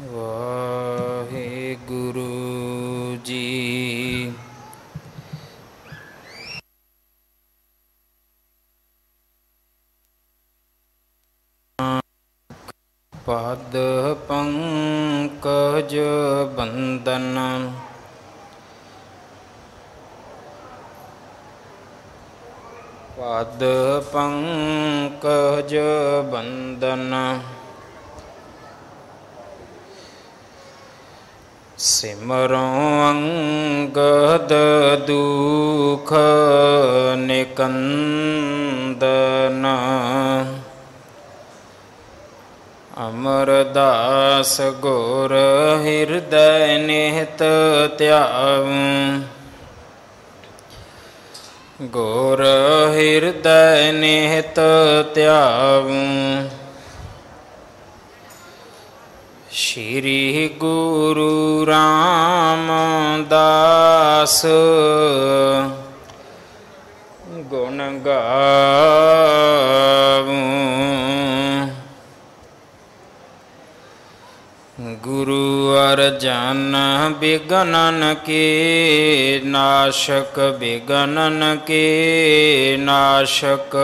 ਵਾਹਿਗੁਰੂ ਜੀ। ਪਦ ਪੰਕਜ ਬੰਦਨ ਪਦ ਪੰਕਜ ਬੰਦਨ ਸਿਮਰੋ ਅੰਗਦ ਦੁਖ ਨਿਕੰਦਨ ਅਮਰਦਾਸ ਗੁਰ ਹਿਰਦੈ ਨਿਹਤ ਧਿਆਵੁ ਗੁਰ ਹਿਰਦੈ ਨਿਹਤ ਧਿਆਵੁ ਸ਼੍ਰੀ ਗੁਰੂ ਰਾਮਦਾਸ ਗੁਣ ਗਾਵੁ ਗੁਰੂ ਅਰਜਨ ਬਿਗਨਨ ਕੇ ਨਾਸ਼ਕ ਬਿਗਨਨ ਕੇ ਨਾਸ਼ਕ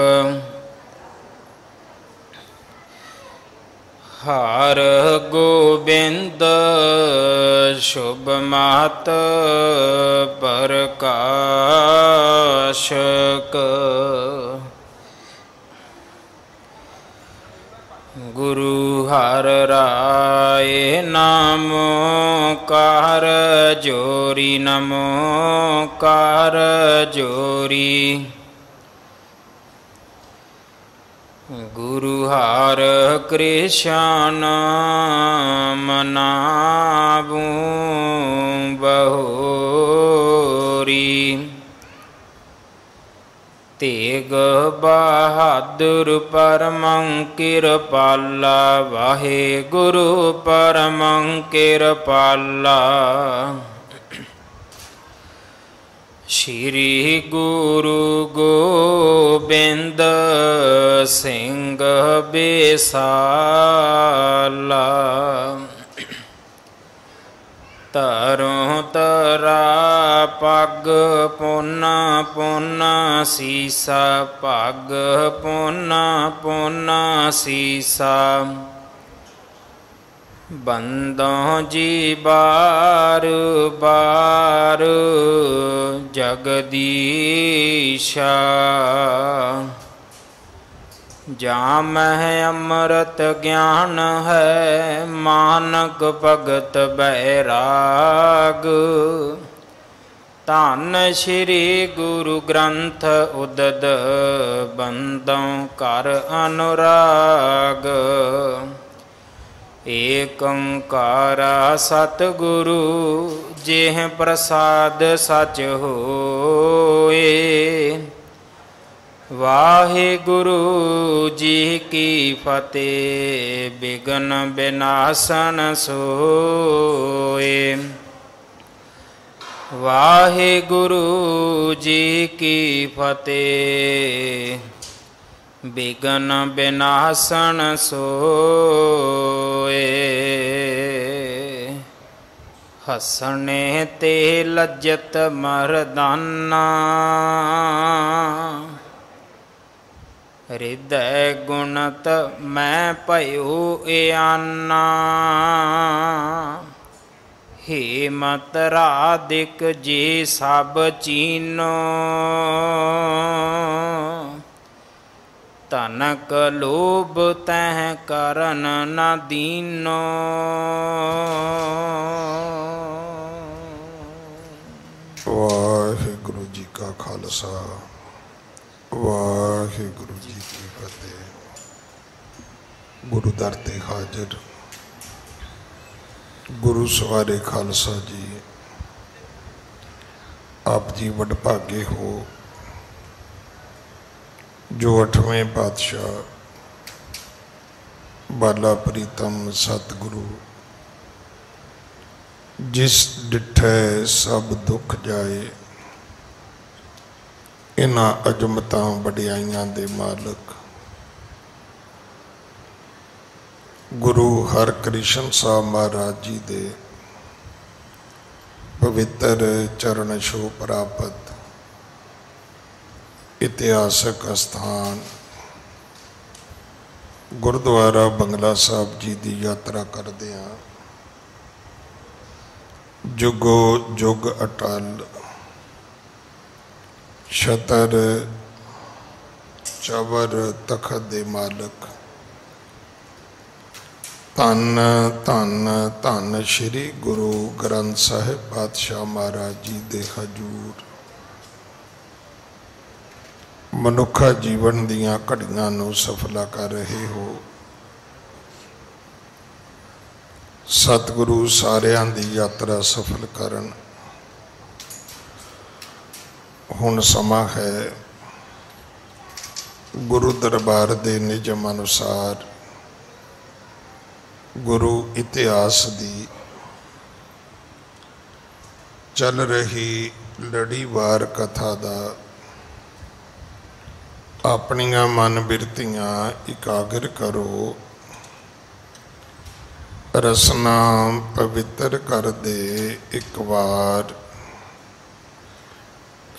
ਹਰ ਗੋਬਿੰਦ ਸ਼ੁਭ ਮਹਤ ਪ੍ਰਕਾਸ਼ਕ ਗੁਰੂ ਹਰਿ ਰਾਏ ਨਾਮੋ ਕਾਰ ਜੋਰੀ ਨਮੋ ਕਾਰ ਜੋਰੀ ਗੁਰੂ ਹਰਿ ਕ੍ਰਿਸ਼ਨ ਮਨਾਵੁ ਬਹੋਰੀ ਤੇਗ ਬਹਾਦਰ ਪਰਮੰ ਕਿਰਪਾਲਾ ਵਾਹਿਗੁਰੂ ਪਰਮੰ ਕਿਰਪਾਲਾ ਸ਼੍ਰੀ ਗੁਰੂ ਗੋਬਿੰਦ ਸਿੰਘ ਬੇਸਾਲਾ ਤਰੋਂ ਤਰਾ ਪੱਗ ਪੁੰਨ ਪੁੰਨ ਸੀਸਾ ਪੱਗ ਪੁੰਨ ਪੁੰਨ ਸੀਸਾ ਬੰਦੋਂ ਜੀ ਬਾਰ ਬਾਰ ਜਗਦੀਸ਼ਾ ਜਾਂ ਮਹਿ ਅੰਮ੍ਰਿਤ ਗਿਆਨ ਹੈ ਮਾਨਕ ਭਗਤ ਬੈਰਾਗ ਧੰਨ ਸ਼੍ਰੀ ਗੁਰੂ ਗ੍ਰੰਥ ਉਦਦ ਬੰਦੋਂ ਕਰ ਅਨੁਰਾਗ ਏਕ ਓੰਕਾਰ ਸਤਿਗੁਰੂ ਜਿਹ ਪ੍ਰਸਾਦ ਸਚ ਹੋਏ ਵਾਹਿਗੁਰੂ ਜੀ ਕੀ ਫਤਿਹ ਬਿਘਨ ਬਿਨਾਸਨ ਸੋਏ ਵਾਹਿਗੁਰੂ ਜੀ ਕੀ ਫਤਿਹ ਬਿਘਨ ਬਿਨਾਸਨ ਸੋਏ ਹਸਣੇ ਤੇ ਲੱਜਤ ਮਰਦਾਨਾ ਹਿਰਦੈ ਗੁਣਤ ਮੈਂ ਭਇਓ ਇਆਨਾ ਹੇ ਮਤ ਰਾਧਿਕ ਜੀ ਸਭ ਚੀਨੋ ਤਨਕ ਲੋਭ ਤਹਿ ਕਰਨ ਨ ਦੀਨੋ ਵਾਹਿਗੁਰੂ ਜੀ ਕਾ ਖਾਲਸਾ ਵਾਹਿਗੁਰੂ ਜੀ ਕੀ ਫਤਿਹ। ਗੁਰੂ ਦਰ ਤੇ ਹਾਜ਼ਰ ਗੁਰੂ ਸਵਾਰੇ ਖਾਲਸਾ ਜੀ, ਆਪ ਜੀ ਵਡਭਾਗੇ ਹੋ ਜੋ 8ਵੇਂ ਪਾਤਸ਼ਾਹ ਬਾਲਾ ਪ੍ਰੀਤਮ ਸਤਿਗੁਰੂ जिस डिठै सब दुख जाए, इन्हां अजमतां वडियाइयां दे मालक गुरु हरकृष्ण साहब महाराज जी दे पवित्र चरण छो प्राप्त इतिहासक स्थान गुरुद्वारा बंगला साहब जी की यात्रा करते हैं। जुगो जुग अटल छतर चवर तखत दे मालक धन धन धन श्री गुरु ग्रंथ साहिब पातशाह महाराज जी दे हजूर मनुखा जीवन दियां घड़ियां नूं सफला कर रहे हो। सतगुरु सारियां दी यात्रा सफल करन। हुण समा है गुरु दरबार दे निजम अनुसार गुरु इतिहास दी चल रही लड़ीवार कथा दा अपनियां मन बिरतियां इकागर करो। रसना पवित्र कर दे एक बार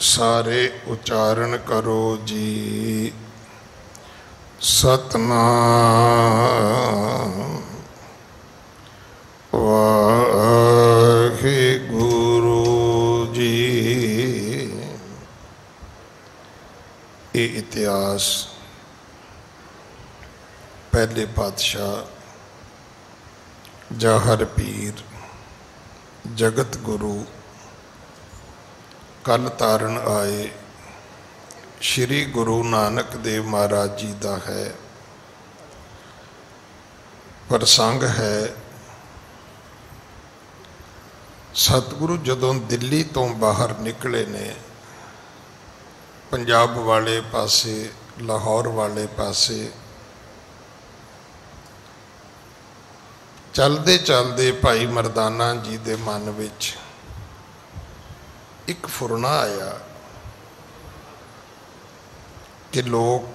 सारे उच्चारण करो जी। सतनाम वाहे गुरु जी। ये इतिहास पहले पातशाह जाहर पीर जगत गुरु कल तारण आए श्री गुरु नानक देव महाराज जी का है। प्रसंग है सतगुरु जदों दिल्ली तो बाहर निकले ने पंजाब वाले पासे लाहौर वाले पासे चलते चलते भाई मरदाना जी के मन विच एक फुरना आया कि लोग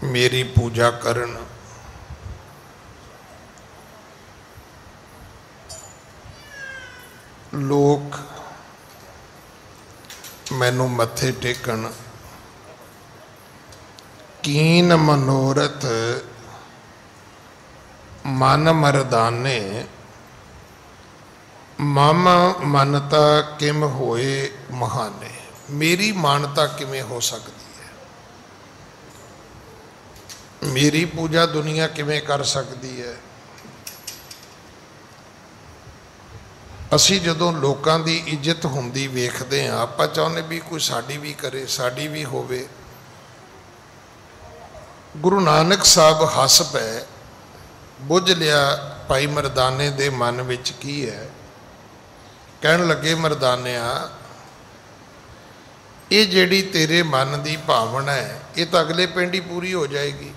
मेरी पूजा करन, लोग मैनू मत्थे टेकन, कीन मनोरथ मन मरदाने मम मनता किम होए महाने। मेरी मानता किमें हो सकती है, मेरी पूजा दुनिया किमें कर सकती है। असी जदों लोकां दी इज्जत हुंदी वेखदे हां आपां चाहुंदे भी कोई साडी भी करे, साडी भी होवे। गुरु नानक साहब हस पै, बुझ लिया भाई मरदाने दे मन विच की है। कहन लगे मरदानिया ये जिहड़ी तेरे मन की भावना है ये तो अगले पिंड ही पूरी हो जाएगी।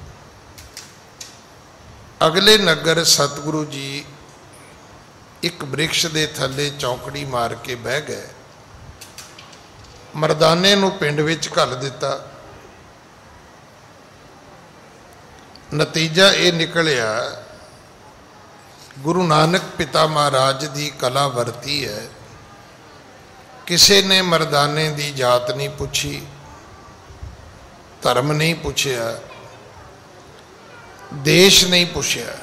अगले नगर सतगुरु जी एक वृक्ष के थले चौकड़ी मार के बह गए। मरदाने नूं पिंड विच घल दिता। नतीजा ये निकलिया गुरु नानक पिता महाराज की कला वरती है। किसी ने मरदाने की जात नहीं पूछी, धर्म नहीं पूछया, देश नहीं पूछया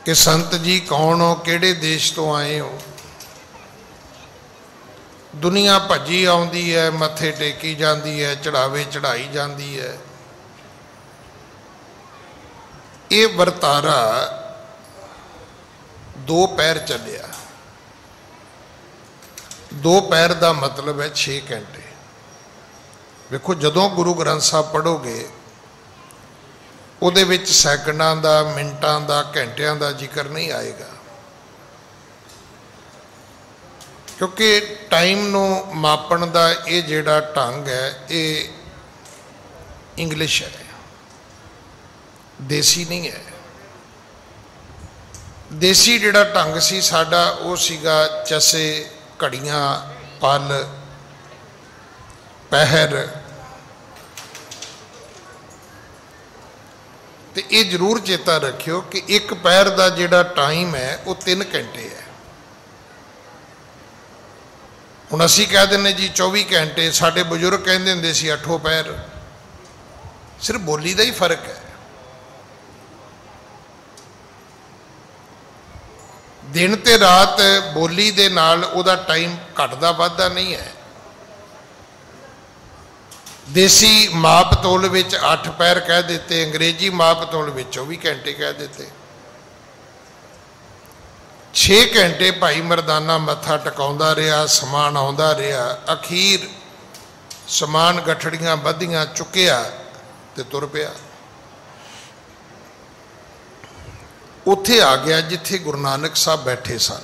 कि संत जी कौन हो, किहड़े देश तो आए हो। दुनिया भजी आउंदी है, मत्थे टेकी जाती है, चढ़ावे चढ़ाई जाती है। ये वरतारा दो पैर चलिया। दो पैर का मतलब है 6 घंटे। देखो जदों गुरु ग्रंथ साहब पढ़ोगे उहदे विच सैकड़ां दा, मिनटां दा, घंटियां दा जिक्र नहीं आएगा, क्योंकि टाइम नूं मापण दा ये जिहड़ा ढंग है ये इंग्लिश है, देसी नहीं है। देसी जिहड़ा ढंग सी साडा वो सीगा चसे, घड़ियां, पल, पहर। तो ये जरूर चेता रखियो कि एक पैर का जिहड़ा टाइम है वो 3 घंटे है। हुण असीं कह दिंदे जी 24 घंटे, साडे बजुर्ग कहंदे हुंदे सी 8 पैर। सिर्फ बोली का ही फर्क है। दिन ते रात बोली दे नाल उहदा टाइम घटदा वधदा नहीं है। देसी माप तोल विच 8 पैर कह देते, अंग्रेजी माप तोल विच 24 घंटे कह देते। 6 घंटे भाई मरदाना मत्था टकाउंदा रहा, समान आउंदा रहा, अखीर समान गठड़ियां बधियां चुकिया ते तुर पिया। उत्थे आ गया जिथे गुरु नानक साहब बैठे सन,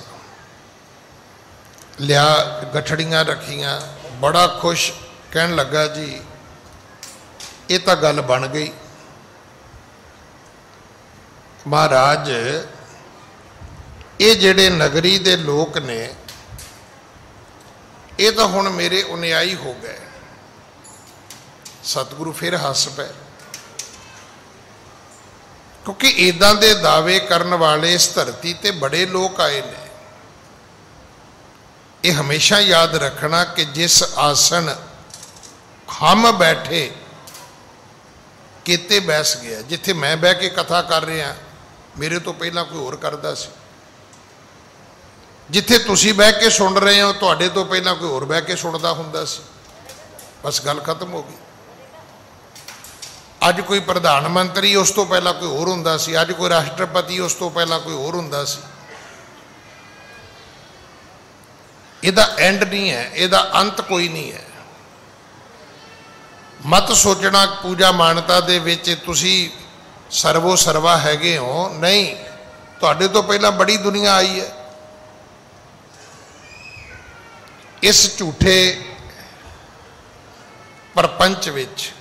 लिया गठड़ियां रखियां, बड़ा खुश, कहन लगा जी ये तो गल बन गई। महाराज ये जिहड़े नगरी दे लोग ने ये तो हुण मेरे अनुयायी हो गए। सतगुरु फिर हस पे, क्योंकि इदां दे दावे करन वाले इस धरती ते बड़े लोग आए ने। ये हमेशा याद रखना कि जिस आसन हम बैठे किते बैस गया, जिथे मैं बह के कथा कर रहा मेरे तो पहला कोई होर करदा सी, जिथे तुसी बह के सुन रहे हो तुहाडे तो पहला कोई होर बह के सुनदा हुंदा सी। बस गल खत्म हो गई। अज कोई प्रधानमंत्री उस तो पहला कोई होर हुंदा सी, अज कोई राष्ट्रपति उस तो पहला कोई होर हुंदा सी। इहदा एंड नहीं है, इहदा अंत कोई नहीं है। मत सोचना पूजा मानता दे विच तुसी सर्वो सर्वा हैगे हो, नहीं, तुहाडे तो पहला बड़ी दुनिया आई है। इस झूठे प्रपंच विच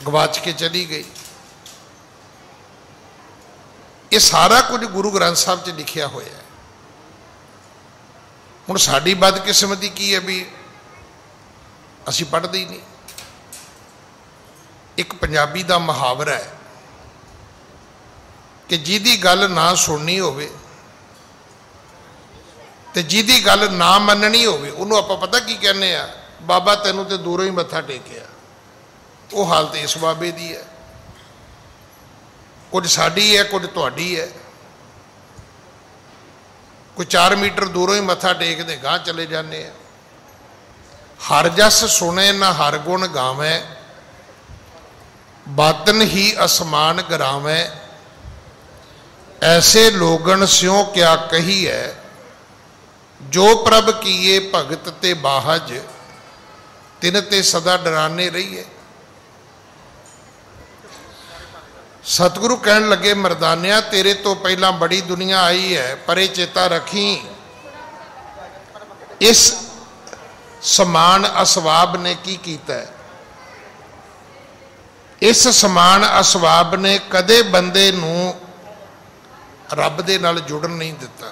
गवाच के चली गई। ये सारा कुछ गुरु ग्रंथ साहब च लिखिया होया है। हुण साडी बदकिस्मती की है भी असी पढ़ते ही नहीं। एक पंजाबी दा मुहावरा है कि जिहदी गल ना सुननी होवे ते जिहदी गल ना मननी होवे उहनूं आपां पता की कहने आ, बाबा तैनूं ते दूरों ही मत्था टेकिया। वो हाल तो इस बाबे दी है। कुछ साडी है, कुछ तुहाडी है। कोई 4 मीटर दूरों ही मत्था टेकदे गांह चले जाने हैं। हर जस सुने न हर गुण गावे, बातन ही असमान गरावे, ऐसे लोगन स्यों क्या कही है, जो प्रभ किए भगत ते बाहज, तिन ते सदा डराने रहिए। सतगुरु कहन लगे मरदानिया तेरे तो पहला बड़ी दुनिया आई है, पर ये चेता रखी इस समान असवाब ने की कीता है। इस समान असवाब ने कदे बंदे नूं रब दे नाल जुड़न नहीं दिता।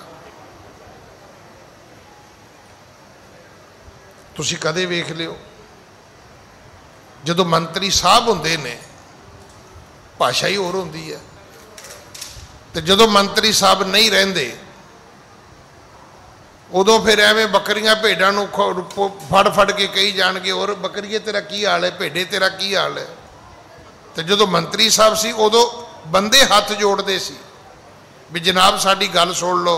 तुसी कदे वेख लियो जदों मंत्री साहब हुंदे ने भाषा ही होर होंदी है, तो जदों मंत्री साहब नहीं रहिंदे उदों फिर एवें बकरियां भेडां नूं फड़ फड़ के कही जाणगे और बकरीए तेरा की हाल है, भेडे तेरा की हाल है। तो जदों मंत्री साहब सी उदों बंदे हाथ जोड़ते सी भी जनाब साडी गल सुन लो।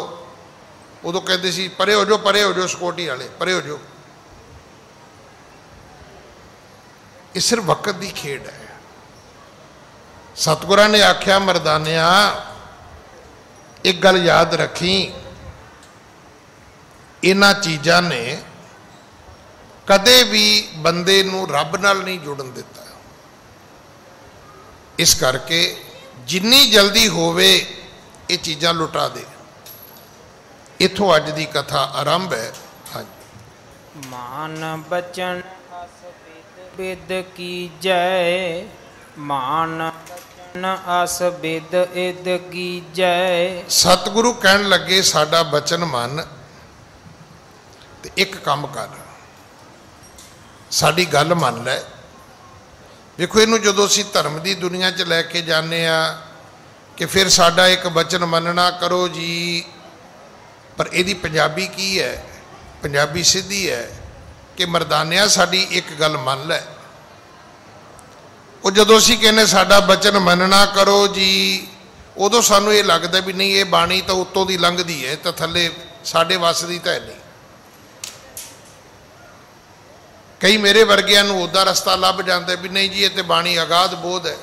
उदों कहते सी परे हो जाओ सिक्योरिटी वाले परे हो जाओ। ये सिर्फ वक्त की खेड है। सतगुरां ने आख्या मरदानिया एक गल याद रखी, इन्हां चीज़ां ने कदे भी बंदे नूं रब नाल नहीं जुड़न दिता। इस करके जिन्नी जल्दी होवे ये चीज़ां लुटा दे। इथों अज दी कथा आरंभ है। हाँ, मान बचन अस बिद की जय, मान बचन अस बिद इद की जय। सतगुरु कहन लगे साडा बचन मन ते एक काम कर, साडी गल मन लै देखो इनू जो असी धर्म की दुनिया च लैके जाने कि फिर साडा एक बचन मनना करो जी, पर यदी पंजाबी की है, पंजाबी सीधी है कि मरदानिया साडी एक गल मन लै। वो जो असी कहने साडा बचन मनना करो जी, उदों सानू ये लगता भी नहीं ये बाणी तो उत्तों की लंघदी है, तो थले साडे वस दी तो है नहीं। कई मेरे वर्गिया उदा रस्ता लभ जाता भी नहीं जी ये तो बाणी अगाध बोध है।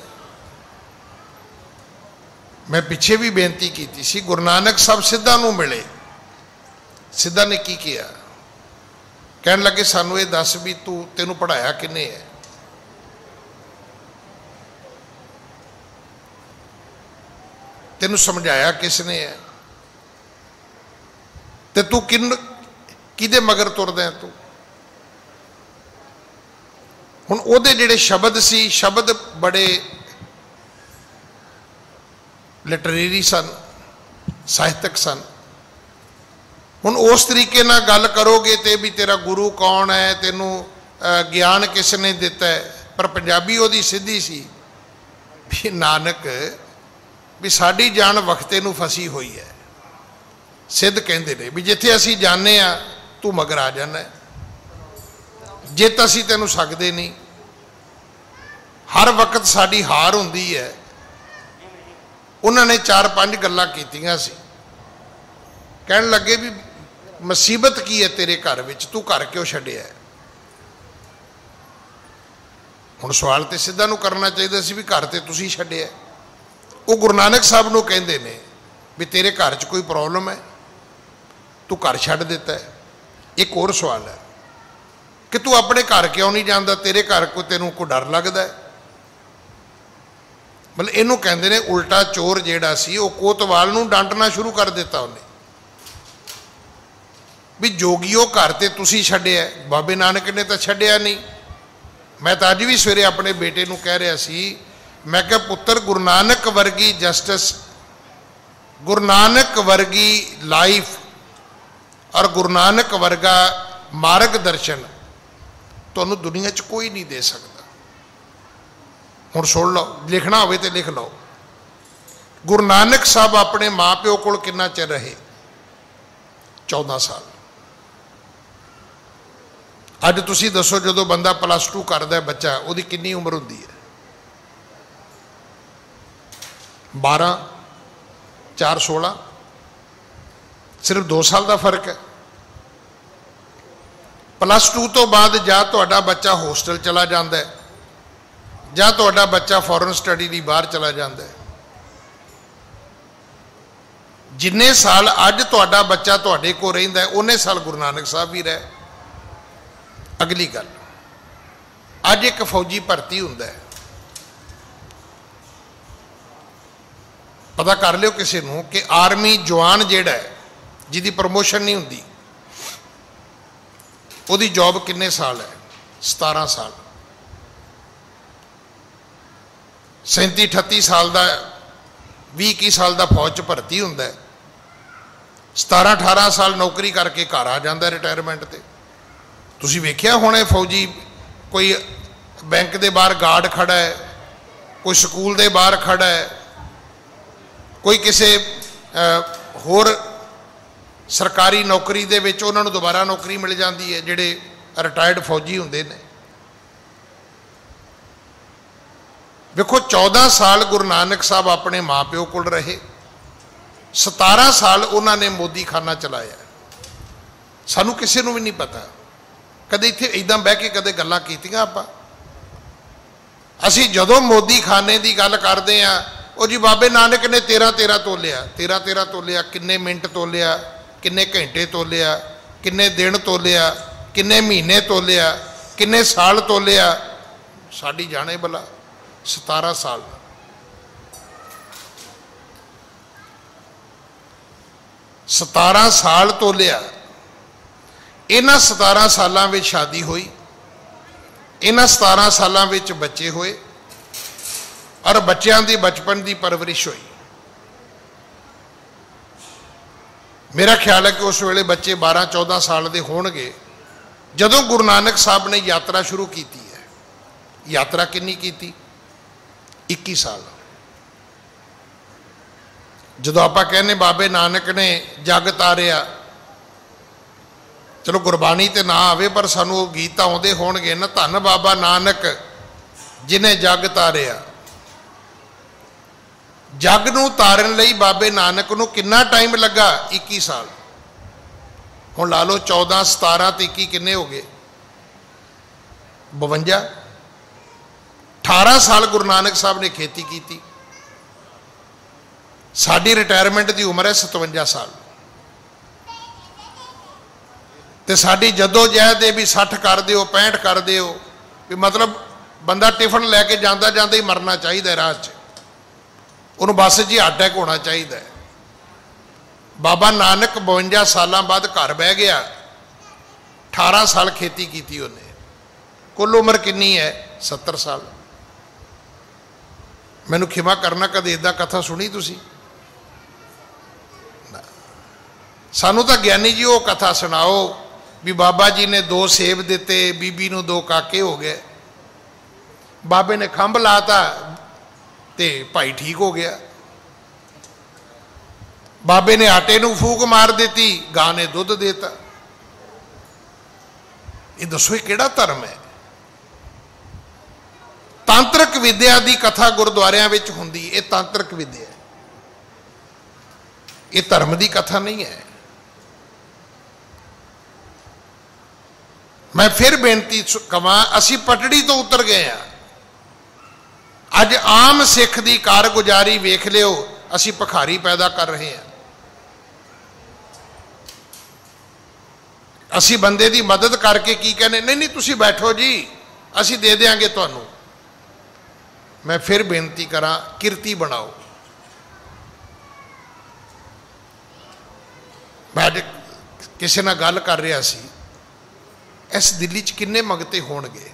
मैं पिछे भी बेनती की सी, गुरु नानक साहब सिद्धा नूं मिले, सिद्धा ने की किया, कहन लगे सानू ये दस भी तू तेनू पढ़ाया किने है, तेनू समझाया किसने है, ते तू किदे मगर तुरदा है तू। हुण ओहदे जिहड़े शब्द सी, शब्द बड़े लिटरेरी सन, साहित्यक सन। हुण उस तरीके नाल गल करोगे तो भी तेरा गुरु कौन है, तेनू ज्ञान किसने दिता है, पर पंजाबी ओहदी सीधी सी भी नानक भी साडी जान वक्ते नूं फसी हुई है। सिद्ध कहंदे ने भी जिथे असीं जाने आ तू मगर आ जाना है, जित असीं तैनूं सकदे नहीं। हर वक्त साडी हार हुंदी है। उन्होंने 4-5 गल्लां कीतियां सी, कहण लगे भी मुसीबत की है तेरे घर विच, तू घर क्यों छड्डिया है। हुण सवाल तो सिद्धा नूं करना चाहिए सी भी घर ते तुसीं छड्डिया। वो गुरु नानक साहब नूं कहंदे ने भी तेरे घर च कोई प्रॉब्लम है, तू घर छड्ड दिता है। एक होर सवाल है कि तू अपने घर क्यों नहीं जाता, तेरे घर को तेनों को डर लगता है। मतलब इनू कहते हैं उल्टा चोर जेड़ा सी वो कोतवाल नूं डांटना शुरू कर दिता उन्हें भी जोगियो घर ते तुसीं छड्डिया, बाबे नानक ने तो छड्डिया नहीं। मैं तो अज भी सवेरे अपने बेटे नूं कह रहा सी, मैं कहा पुत्र गुरु नानक वर्गी जस्टिस, गुरु नानक वर्गी लाइफ और गुरु नानक वर्गा मार्गदर्शन तुहानूं दुनिया च कोई नहीं दे सकता। हुण सुन लो, लिखना होवे तो लिख लो। गुरु नानक साहब अपने माँ प्यो कोल कितना चिर रहे? 14 साल। अज तुसीं दसो जो बंदा +2 करता है बच्चा, उसकी कितनी उम्र होंदी है? 12, 4, 16, सिर्फ 2 साल का फर्क है। +2 तो बाद जा तुहाडा बच्चा होस्टल चला जाता है, ਜਾਂ ਤੁਹਾਡਾ ਬੱਚਾ ਫੋਰਨ ਸਟੱਡੀ ਲਈ ਬਾਹਰ ਚਲਾ ਜਾਂਦਾ ਹੈ। ਜਿੰਨੇ ਸਾਲ ਅੱਜ ਤੁਹਾਡਾ ਬੱਚਾ ਤੁਹਾਡੇ ਕੋਲ ਰਹਿੰਦਾ ਹੈ ਉਹਨੇ ਸਾਲ ਗੁਰੂ ਨਾਨਕ ਸਾਹਿਬ ਵੀ ਰਹੇ। ਅਗਲੀ ਗੱਲ, ਅੱਜ ਇੱਕ ਫੌਜੀ ਭਰਤੀ ਹੁੰਦਾ ਹੈ, ਪਤਾ ਕਰ ਲਿਓ ਕਿਸੇ ਨੂੰ ਕਿ ਆਰਮੀ ਜਵਾਨ ਜਿਹੜਾ ਹੈ ਜਿਹਦੀ ਪ੍ਰਮੋਸ਼ਨ ਨਹੀਂ ਹੁੰਦੀ ਉਹਦੀ ਜੌਬ ਕਿੰਨੇ ਸਾਲ ਹੈ? 17 ਸਾਲ। 37-38 साल का 20-21 साल का फौज च भर्ती होंदा है, 17-18 साल नौकरी करके घर आ जाता है रिटायरमेंट ते। तुसीं वेखिया होणे फौजी कोई बैंक के बाहर गार्ड खड़ा है, कोई स्कूल के बाहर खड़ा है, कोई किसी होर सरकारी नौकरी दे विच उन्हां नूं दोबारा नौकरी मिल जाती है जिहड़े रिटायर्ड फौजी हुंदे ने। देखो 14 साल गुरु नानक साहब अपने माँ प्यो कोल रहे, 17 साल उन्होंने मोदी खाना चलाया। सानू किसी को भी नहीं पता, कदे इत्थे इदां बह के कदे गल्लां कीतियां आपां। असीं जदों मोदी खाने की गल करते हैं, वो जी बाबे नानक ने 13-13 तोलिया, 13-13 तोलिया, किन्ने मिनट तोलिया, किन्ने घंटे तोलिया, किन्ने दिन तोलिया, किन्ने महीने तोलिया, किन्ने साल तोलिया। साडी जाने भला 17 साल। सतारा साल तोलिया। इन्हां 17 सालों में शादी हुई, इन्हां 17 सालों में बच्चे हुए और बच्चों की बचपन की परवरिश हुई। मेरा ख्याल है कि उस वेले बच्चे 12-14 साल के होणगे जदों गुरु नानक साहब ने यात्रा शुरू की है। यात्रा किन्नी कीती? 21 साल। जदों आपां कहने बाबे नानक ने जग तारिया, चलो गुरबाणी ते ना आवे पर सानू गीत आउंदे होणगे ना, धन बाबा नानक जिन्हें जग तारिया। जग नूं तारन लई बाबे नानक नूं किन्ना टाइम लगा? 21 साल। हुण ला लो 14 17 ते 21 किन्ने हो गए? 52। 18 साल गुरु नानक साहब ने खेती की। साडी रिटायरमेंट की उम्र है 57 साल। तो साडी जदोजहद भी 60 कर दिओ 65 कर दिओ भी, मतलब बंदा टिफन लैके जाता जाता ही मरना चाहिए राह च, उन्होंने बस जी हार्ट अटैक होना चाहिए। बाबा नानक 52 साल बाद घर बह गया, 18 साल खेती की उन्हें, कुल उम्र कितनी है? 70 साल। मैनू खिमा करना, कदे इदा कथा सुनी तुसी? सानू तो ज्ञानी जी वो कथा सुनाओ भी बाबा जी ने 2 सेब दिते, बीबी नू 2 काके हो गए, बाबे ने खंभ लाता ते भाई ठीक हो गया। बाबे ने आटे नू फूक मार दी, गां ने दुध देता। ये दसो ये किहड़ा धर्म है? तांत्रिक विद्या की कथा गुरुद्वारियां विच हुंदी, ये तांत्रिक विद्या है, ये धर्म की कथा नहीं है। मैं फिर बेनती कवां, असी पटड़ी तो उतर गए हैं। अज आम सिख की कारगुजारी वेख लियो, असी भखारी पैदा कर रहे हैं। असी बंदे की मदद करके की कहने, नहीं नहीं तुसी बैठो जी असी दे देंगे तुहानू। मैं फिर बेनती करा, किरती बनाओ। मैं अज किसी नाल गल कर रहा सी, इस दिल्ली च किन्ने मंगते होणगे?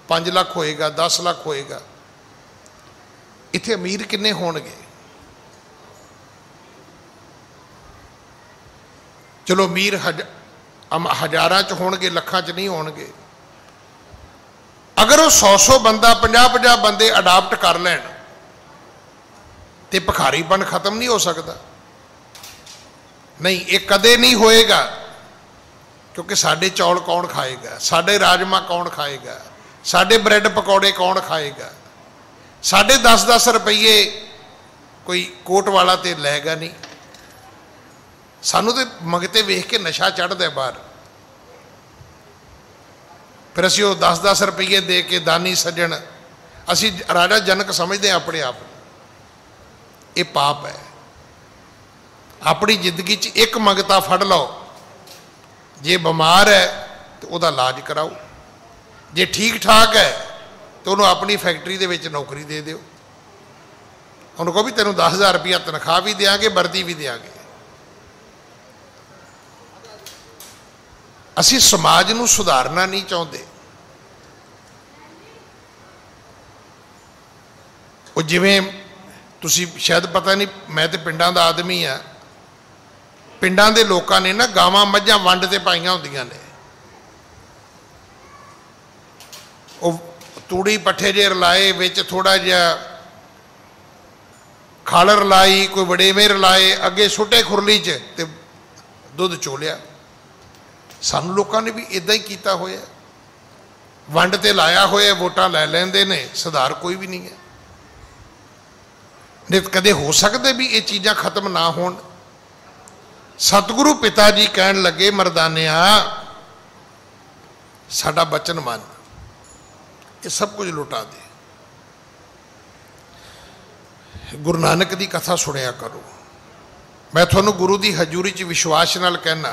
5 लाख होएगा, 10 लाख होएगा। इत्थे अमीर किन्ने होणगे? चलो अमीर हजारां च होणगे, लखां च नहीं होणगे। अगर वो 100 बंदा 50 बंदे अडाप्ट कर लैन तो भखारीपन खत्म नहीं हो सकता। नहीं, ये कदे नहीं होएगा, क्योंकि साडे चौल कौन खाएगा, साडे राजमा कौन खाएगा, साडे ब्रेड पकौड़े कौन खाएगा, साडे 10-10 रुपये कोई कोट वाला तो लैगा नहीं। सानू तो मंगते वेख के नशा चढ़ता है बाहर, फिर असी वो 10-10 रुपये दे के दानी सज्जन असी राजा जनक समझते हैं अपने आप। ये पाप है। अपनी जिंदगी च एक मंगता फड़ लो, जे बीमार है तो वह इलाज कराओ, जे ठीक ठाक है तो उन्होंने अपनी फैक्ट्री दे विच नौकरी दे दिओ। उन्होंने कहो भी तेनों 10,000 रुपया तनख्वाह भी देंगे, वर्दी भी देंगे। असी समाज नूं सुधारना नहीं चाहते। वो जिवें तुसी शायद पता नहीं, मैं तो पिंडां दा आदमी हाँ, पिंडां दे लोकां ने ना गावां मझां वंड ते पाईयां हुंदियां ने, वो तूड़ी पट्ठे जे रलाए, विच थोड़ा जिहा खल रलाई, कोई वडेवें रलाए, अगे सुटे खुरली च ते दुध चोलिया। सानू लोगों ने भी इदा ही किया होया, वंड ते लाया होया, वोटां लै लैंदे ने, सुधार कोई भी नहीं है। नहीं कदे हो सकते भी ये चीज़ां खत्म ना होण। सतगुरु पिता जी कहन लगे, मरदानिया साडा बचन मान, ये सब कुछ लुटा दे। गुरु नानक की कथा सुनिया करो। मैं तुहानू गुरु की हजूरी च विश्वास नाल कहना,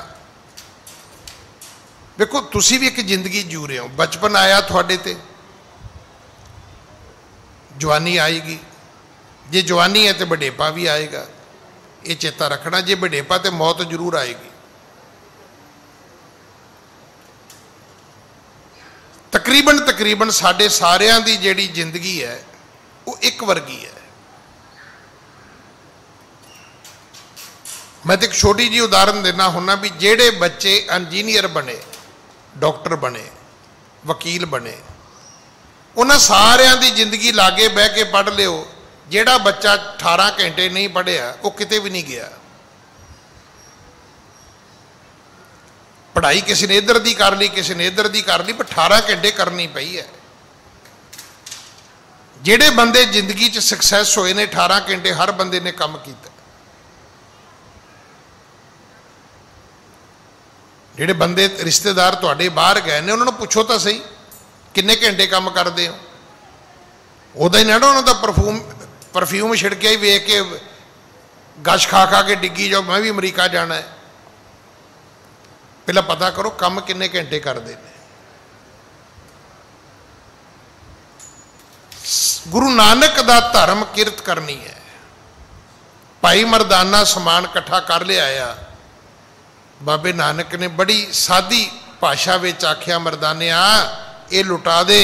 देखो तुसी भी एक जिंदगी जी रहे हो। बचपन आया थोड़े ते, जवानी आएगी, जे जवानी है तो वडेपा भी आएगा, ये चेता रखना। जे वडेपा तो मौत जरूर आएगी। तकरीबन साडे सारियां दी जिहड़ी जिंदगी है वो एक वर्गी है। मैं तो एक छोटी जी उदाहरण देना हुन्ना भी, जेड़े बच्चे इंजीनियर बने, डॉक्टर बने, वकील बने, उन्हां सारियां दी जिंदगी लागे बह के पढ़ लियो, जिहड़ा बच्चा 18 घंटे नहीं पढ़िया वो किते भी नहीं गया। पढ़ाई किसी ने इधर दी कर ली, किसी ने इधर दी कर ली, पर 18 घंटे करनी पई है। जिहड़े बंदे जिंदगी च सक्सैस होए ने 18 घंटे हर बंदे ने काम किया। जिहड़े बंदे रिश्तेदार तुहाडे बाहर गए ने उन्होंने पुछो तो सही किन्ने घंटे काम करते हो। उदा ही ना उन्होंने परफ्यूम छिड़किया ही वेख के गश खा खा के डिग्गी जाओ मैं भी अमरीका जाना है। पहला पता करो काम किन्ने घंटे करते हैं। गुरु नानक दा धर्म किरत करनी है। भाई मरदाना समान इकट्ठा कर लिया। बाबे नानक ने बड़ी सादी भाषा विच आख्या, मरदानिया ये लुटा दे,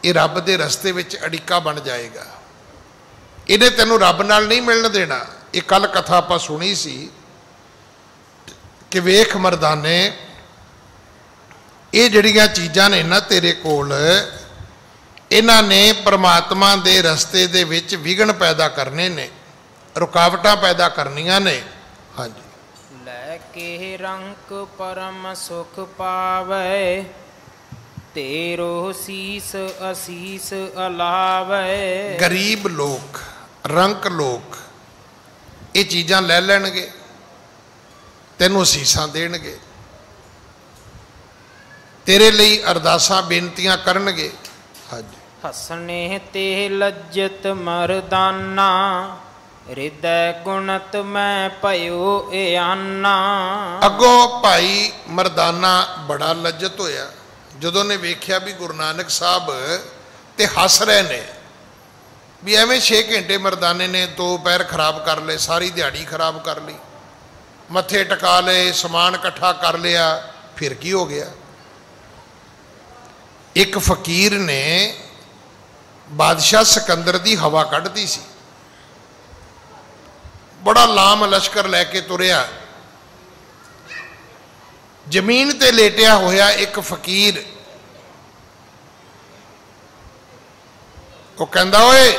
ये रब दे रस्ते विच अड़िका बन जाएगा, इन्हें तेनों रब नाल नहीं मिलने देना। ये कल कथा आपां सुनी सी कि वेख मरदाने ये जड़ियां चीज़ां ने ना तेरे कोल, इन्हां ने परमात्मा दे रस्ते दे विच विघन पैदा करने ने, रुकावटां पैदा करनियां ने। हाँ जी, के रंक परम सुख पावे, तेरो शीस असीस अलावे। गरीब लोग, रंक लोग ये चीज़ां लै लैणगे, तैनूं असीसां देणगे, तेरे लिए अरदासां बेनतियां करनगे। हाँ जी, हसने ते लज्जत मरदाना, हृदय गुणत मैं पयो आना। अगों भाई मरदाना बड़ा लज्जत होया जदों ने वेख्या भी गुरु नानक साहब ते हस रहे ने भी एवें 6 घंटे मरदाने ने 2 पैर खराब कर ले, सारी दिहाड़ी खराब कर ली, मत्थे टका ले, समान इकट्ठा कर लिया, फिर की हो गया। एक फकीर ने बादशाह सिकंदर दी हवा कढ़ती सी, बड़ा लाम लश्कर लैके तुरया, जमीन ते लेटिया होया एक फकीर, वो कहंदा ओए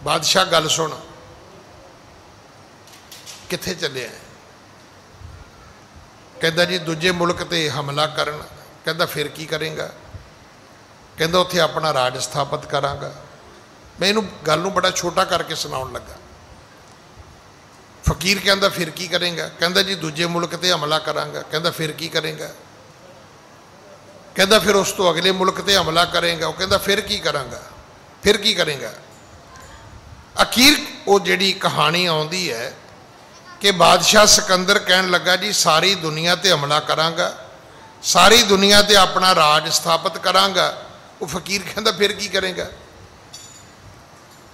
बादशाह गल सुन, किथे चले? कहंदा जी दूजे मुल्क ते हमला करन। कहंदा फिर की करेंगा? कहंदा उत्थे अपना राज स्थापित करांगा। मैं इनू गल नूं बड़ा छोटा करके सुनाउण लगा। फकीर कहंदा फिर की करेंगा? कहंदा जी दूजे मुल्क ते हमला करांगा। कहंदा फिर की करेंगा? कहंदा फिर उस तो अगले मुल्क ते हमला करेंगा। वो कहंदा फिर की करांगा? फिर की करेंगा? अखीर वो जिहड़ी कहानी आउंदी है कि बादशाह सिकंदर कहन लगा जी सारी दुनिया ते हमला करांगा, सारी दुनिया ते अपना राज स्थापित करांगा। वो फकीर कहंदा फिर की करेंगा?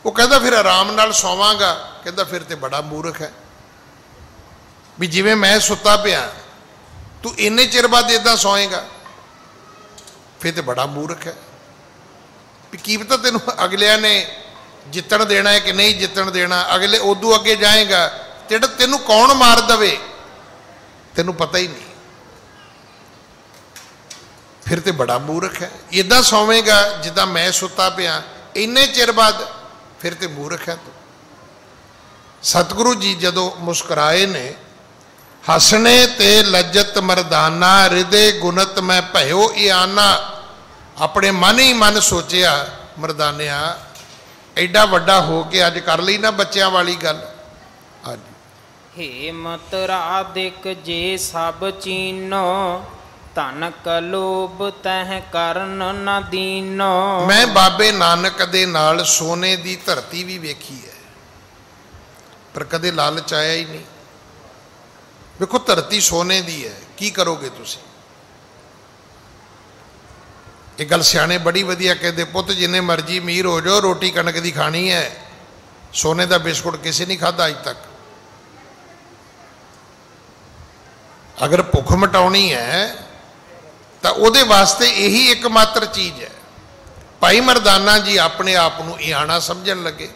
वो कहंदा फिर आराम नाल सोवांगा। कहंदा फिर ते बड़ा मूर्ख है भी जिवें मैं सुता पिया तू इन्ने चिर बाद इदां सोएगा, फिर तो बड़ा मूर्ख है भी की पता तेन अगलिया ने जितन देना है कि नहीं जितन देना, अगले उदू अगे जाएगा जेड़ा तेनू कौन मार दवे तेनू पता ही नहीं, फिर तो बड़ा मूर्ख है। इदां सोवेगा जिदा मैं सुता पिया इन्ने चिर बाद, फिर तो मूर्ख है। तो सतगुरु जी जदों मुस्कुराए ने, हसने ते लज्जत मरदाना, हृदय गुणत मैं भयो आना। अपने मन ही मन सोचिया मरदानिया एडा वड्डा हो के अज कर ली ना बच्चों वाली गल। हाँ जी, हे मत राधिक जे सब चीनो, धन कलोभ तह करन न दीनो। मैं बाबे नानक दे नाल सोने दी धरती भी वेखी है पर कदे लालच आया ही नहीं। देखो धरती सोने दी है, की करोगे तुसी? एक गल सियाने बड़ी वधिया कहते, पुत जिन्ने मर्जी अमीर हो जाओ रोटी कणक दी खानी है, सोने का बिस्कुट किसी नहीं खादा अज तक। अगर भुख मिटाउनी है तो उहदे वास्ते यही एकमात्र चीज़ है। भाई मरदाना जी अपने आप को इयाना समझन लगे,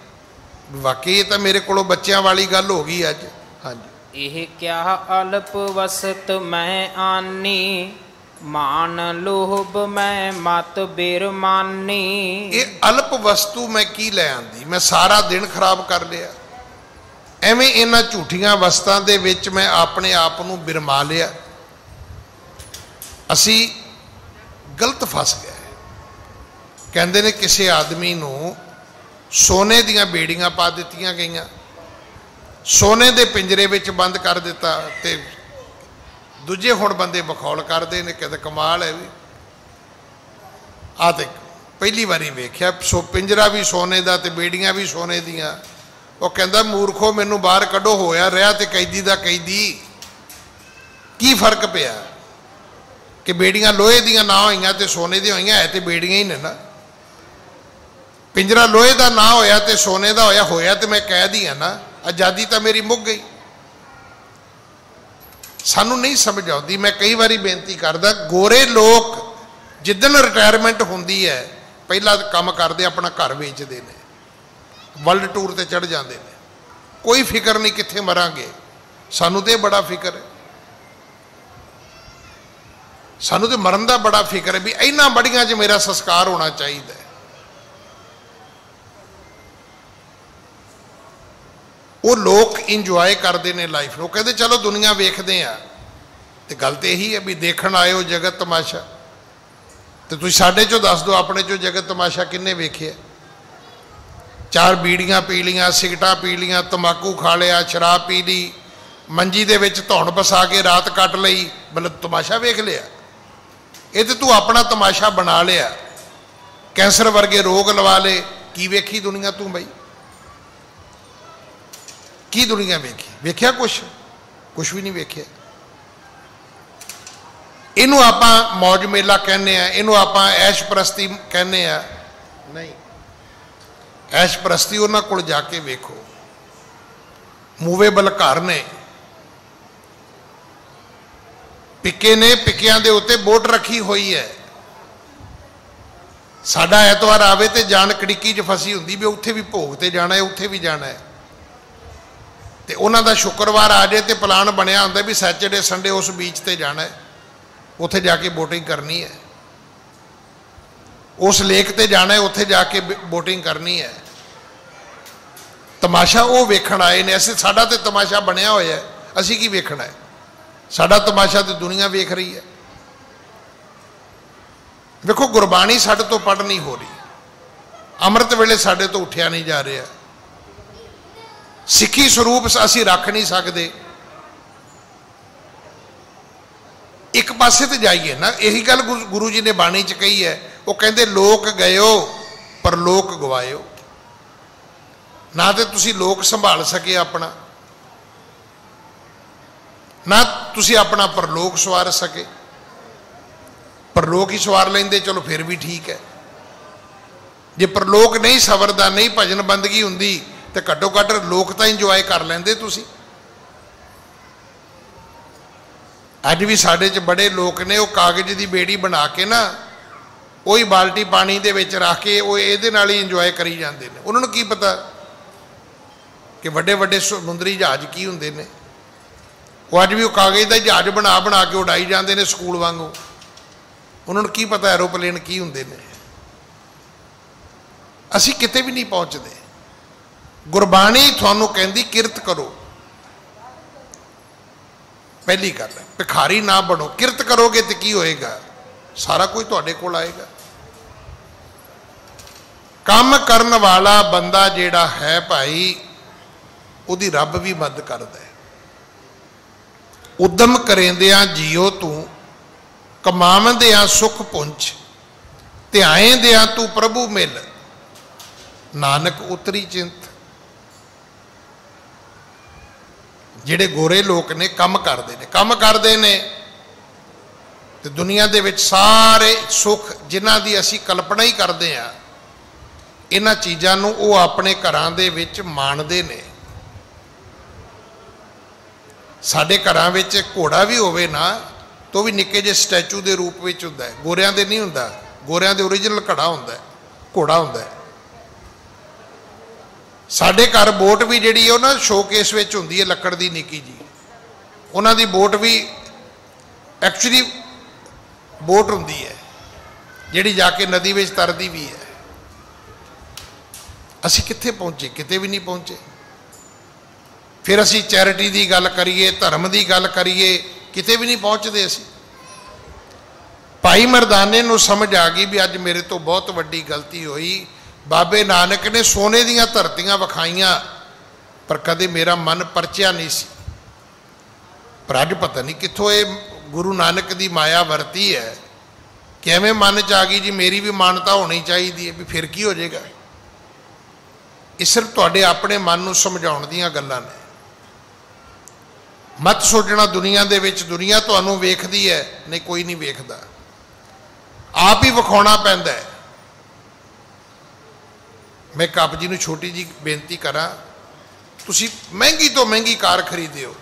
वाकई ये तो मेरे को बच्चों वाली गल हो गई अज। हाँ जी, यह क्या अल्प वसत मैं आनी, मान लोभ मैं मत बिरमानी। ये अल्प वस्तु मैं की ले आंदी, मैं सारा दिन खराब कर लिया। एवें इन्हां झूठियां वस्तां दे विच मैं अपने आप नूं बिरमा लिया। असी गलत फस गए। कहंदे ने किसी आदमी नूं सोने दीयां बेड़ियां पा दित्तियां गईयां, सोने दे पिंजरे विच बंद कर दिता, ते दूजे हुण बंदे बखौल करते हैं। कहते कमाल है भी, आ तो पहली बारी वेख्या पिंजरा भी सोने का तो बेड़ियां भी सोने दियां। वो कहता मूर्खो मैनू बाहर कढ़ो, होया रहा तो कैदी का कैदी, की फर्क पिया कि बेड़ियां लोहे दियां ना होईयां ते सोने दी होईयां, है तो बेड़ियां ही ने ना। पिंजरा लोहे का ना होया तो सोने का होया, होया तो मैं कैद ही हाँ ना, आज़ादी तो मेरी मुक गई। सानू नहीं समझ आती। मैं कई बारी बेनती करदा, गोरे लोग जिदन रिटायरमेंट होंदी है पहला काम करते अपना घर वेचते हैं, वर्ल्ड टूर ते चढ़ जाते हैं, कोई फिक्र नहीं कित्थे मरांगे। सानू तो बड़ा फिक्र है, सानू तो मरन का बड़ा फिक्र है भी इन्हां बड़ियां च मेरा संस्कार होना चाहिए। वो लोग इंजॉय करते हैं लाइफ में, कहते चलो दुनिया वेखते हैं। तो गल तो यही है भी देखण आए हो जगत तमाशा, तो तुम साढ़े चो दस दो अपने चो जगत तमाशा किन्ने वेखे। चार बीड़ियां पी लियां, सिगटां पी लियां, तंबाकू खा लिया, शराब पी ली, मंजी दे विच धौण बसा के रात कट लई, मतलब तमाशा वेख लिया। ये तो तू अपना तमाशा बना लिया, कैंसर वर्गे रोग लवा ले। की वेखी दुनिया तू बई, की दुनिया वेखी? वेख्या कुछ भी नहीं वेख्या। इनू आपां मौज मेला कहने, इनू आपां ऐश परस्ती कहने। नहीं, ऐश परस्ती उन्हां कोल जाके वेखो। मूवेबल घर ने, पिके ने, पिकियां दे उत्ते बोट रखी हुई है। साडा ऐतवार आवे ते जान कड़िकी च फसी हुंदी भी उत्थे भी भोग ते जाना है, उत्थे भी जाना है। तो उन्हां दा शुक्रवार आ जाए तो प्लान बनया हुंदा भी सैटरडे संडे उस बीच ते जाना है, उत्थे जाके बोटिंग करनी है। उस लेक ते जाना है, उत्थे जाके बोटिंग करनी है। तमाशा वो वेखण आए ने। असीं साडा ते तमाशा बनया होया है, असीं की वेखना है? साडा तमाशा तो दुनिया वेख रही है। देखो गुरबाणी साडे तो पढ़ नहीं हो रही, अमृत वेले साडे तो उठिया नहीं जा रहा, सिक्खी स्वरूप असीं रख नहीं सकते। एक पासे तो जाइए ना, यही गल गुरु जी ने बाणी च कही है। वो कहते लोक गयो पर लोक गवायो। ना तो तुसी लोक संभाल सके अपना, ना तुसी अपना परलोक सवार सके। परलोक ही सवार लेंदे चलो फिर भी ठीक है। जे परलोक नहीं सवरदा, नहीं भजन बंदगी हुंदी, तो घट्टो घट्ट लोक तो इंजॉय कर लेंदे तुसी। अज भी साढ़े च बड़े लोग ने, वो कागज की बेड़ी बना के ना, वही बाल्टी पानी दे विच रख के वो इहदे नाल ही इंजॉय करी जाते हैं। उन्होंने की पता कि वड्डे वड्डे समुद्री जहाज की हुंदे ने। वो अज भी वो कागज का जहाज बना बना के उड़ाई जाते हैं स्कूल वांगू। उन्होंने की पता एरोप्लेन की हुंदे ने। असीं किते भी नहीं पहुँचते। गुरबाणी तुहानूं कहंदी किरत करो, पहली गल है। भिखारी ना बनो, किरत करोगे तो की होएगा? सारा कुछ तुहाडे कोल आएगा। काम करन वाला बंदा जिहड़ा है भाई, उहदी रब भी मदद करदा है। उद्यम करेंदियां जियो तू, कमावंदियां सुख पुंछ, ध्याएंदियां तू प्रभु मिल, नानक उतरी चिंत। जिहड़े गोरे लोग ने काम करते हैं तो दुनिया दे विच सारे सुख जिन्हां दी असीं कल्पना ही करते हैं, इन्हां चीज़ां नूं वो अपने घरां दे विच माणदे ने। साडे घरां विच घोड़ा भी होवे ना, तो भी निक्के जे स्टैचू के रूप में हुंदा है। गोरियां दे नहीं हुंदा, गोरियां दे ओरिजिनल घड़ा हुंदा है, घोड़ा हुंदा है। साढ़े घर बोट भी जी ना शोकेस में होंगी है, लकड़ की निकी जी। उन्हों की बोट भी एक्चुअली बोट हुंदी है जिहड़ी जाके नदी विच तरदी भी है। असीं कित्थे पहुंचे? किते भी नहीं पहुंचे। फिर असीं चैरिटी की गल करिए, धर्म की गल करिए, किते भी नहीं पहुंचते असीं। भाई मरदाने नूं समझ आ गई भी अज मेरे तो बहुत वड्डी गलती हुई। बाबे नानक ने सोने दीयां धरतियां विखाइयां पर कदे मेरा मन परचिया नहीं सी। पर अज पता नहीं कित्थों ये गुरु नानक की माया वरती है कि एवें मन च आ गई जी मेरी भी मानता होनी चाहिए है भी फिर की हो जाएगा। ये सिर्फ तुहाडे अपने मन नूं समझाउण दीयां गल्लां ने। मत सोचना दुनिया दे विच दुनिया तुहानूं वेखदी है, नहीं कोई नहीं वेखदा, आप ही विखाउणा पैंदा है। मैं कप जी नूं छोटी जी बेनती करा, तुसीं महंगी तो महंगी कार खरीदिओ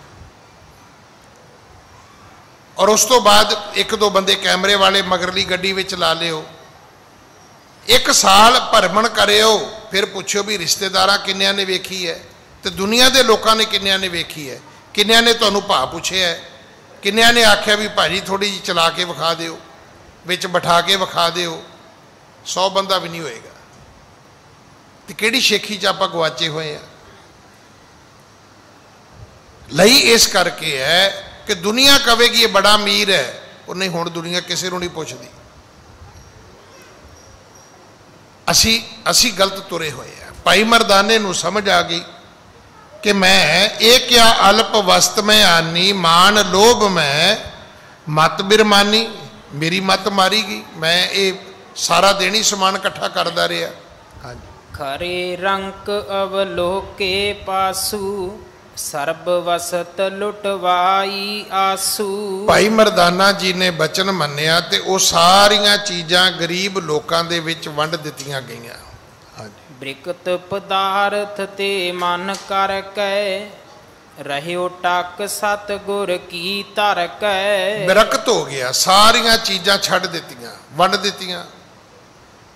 और उस तो बाद एक दो बंदे कैमरे वाले मगरली गड्डी विच ला लिओ, एक साल भरमण करिओ, फिर पुछो भी रिश्तेदारां किन्नियां ने वेखी है तो दुनिया के लोगों ने किन्नियां ने वेखी है, किन्नियां ने तुहानूं भाव पुछे है, किन्नियां ने आख्या भी भाजी थोड़ी जी चला के विखा दिओ, विच बिठा के विखा दिओ। 100 बंदा भी नहीं होएगा। तो किहड़ी शेखी च आपां गवाचे हुए हैं। लई इस करके है कि दुनिया कहेगी ये बड़ा अमीर है, और नहीं हुण दुनिया किसी को नहीं पुछदी। असी गलत तुरे हुए हैं। भाई मरदाने नूं समझ आ गई कि मैं एक क्या अल्प वस्त में आनी, मान लोभ में मत बिरमानी, मेरी मत मारी गई, मैं ये सारा दिन ही समान इकट्ठा करता रहा। हाँ जी। खरे रंक अवलोके पासू, सर्ब वसत लुटवाई आसू। भाई मरदाना जी ने बचन मन्निया ते वो सारियां चीज़ां गरीब लोकां दे विच वंड दित्तियां गईयां। ब्रिकत पदार्थ ते मन कर कै, रहियो टक सतगुर की तर कै। बिरकत हो गया, सारियां चीज़ां छड्ड दित्तियां, वंड दित्तियां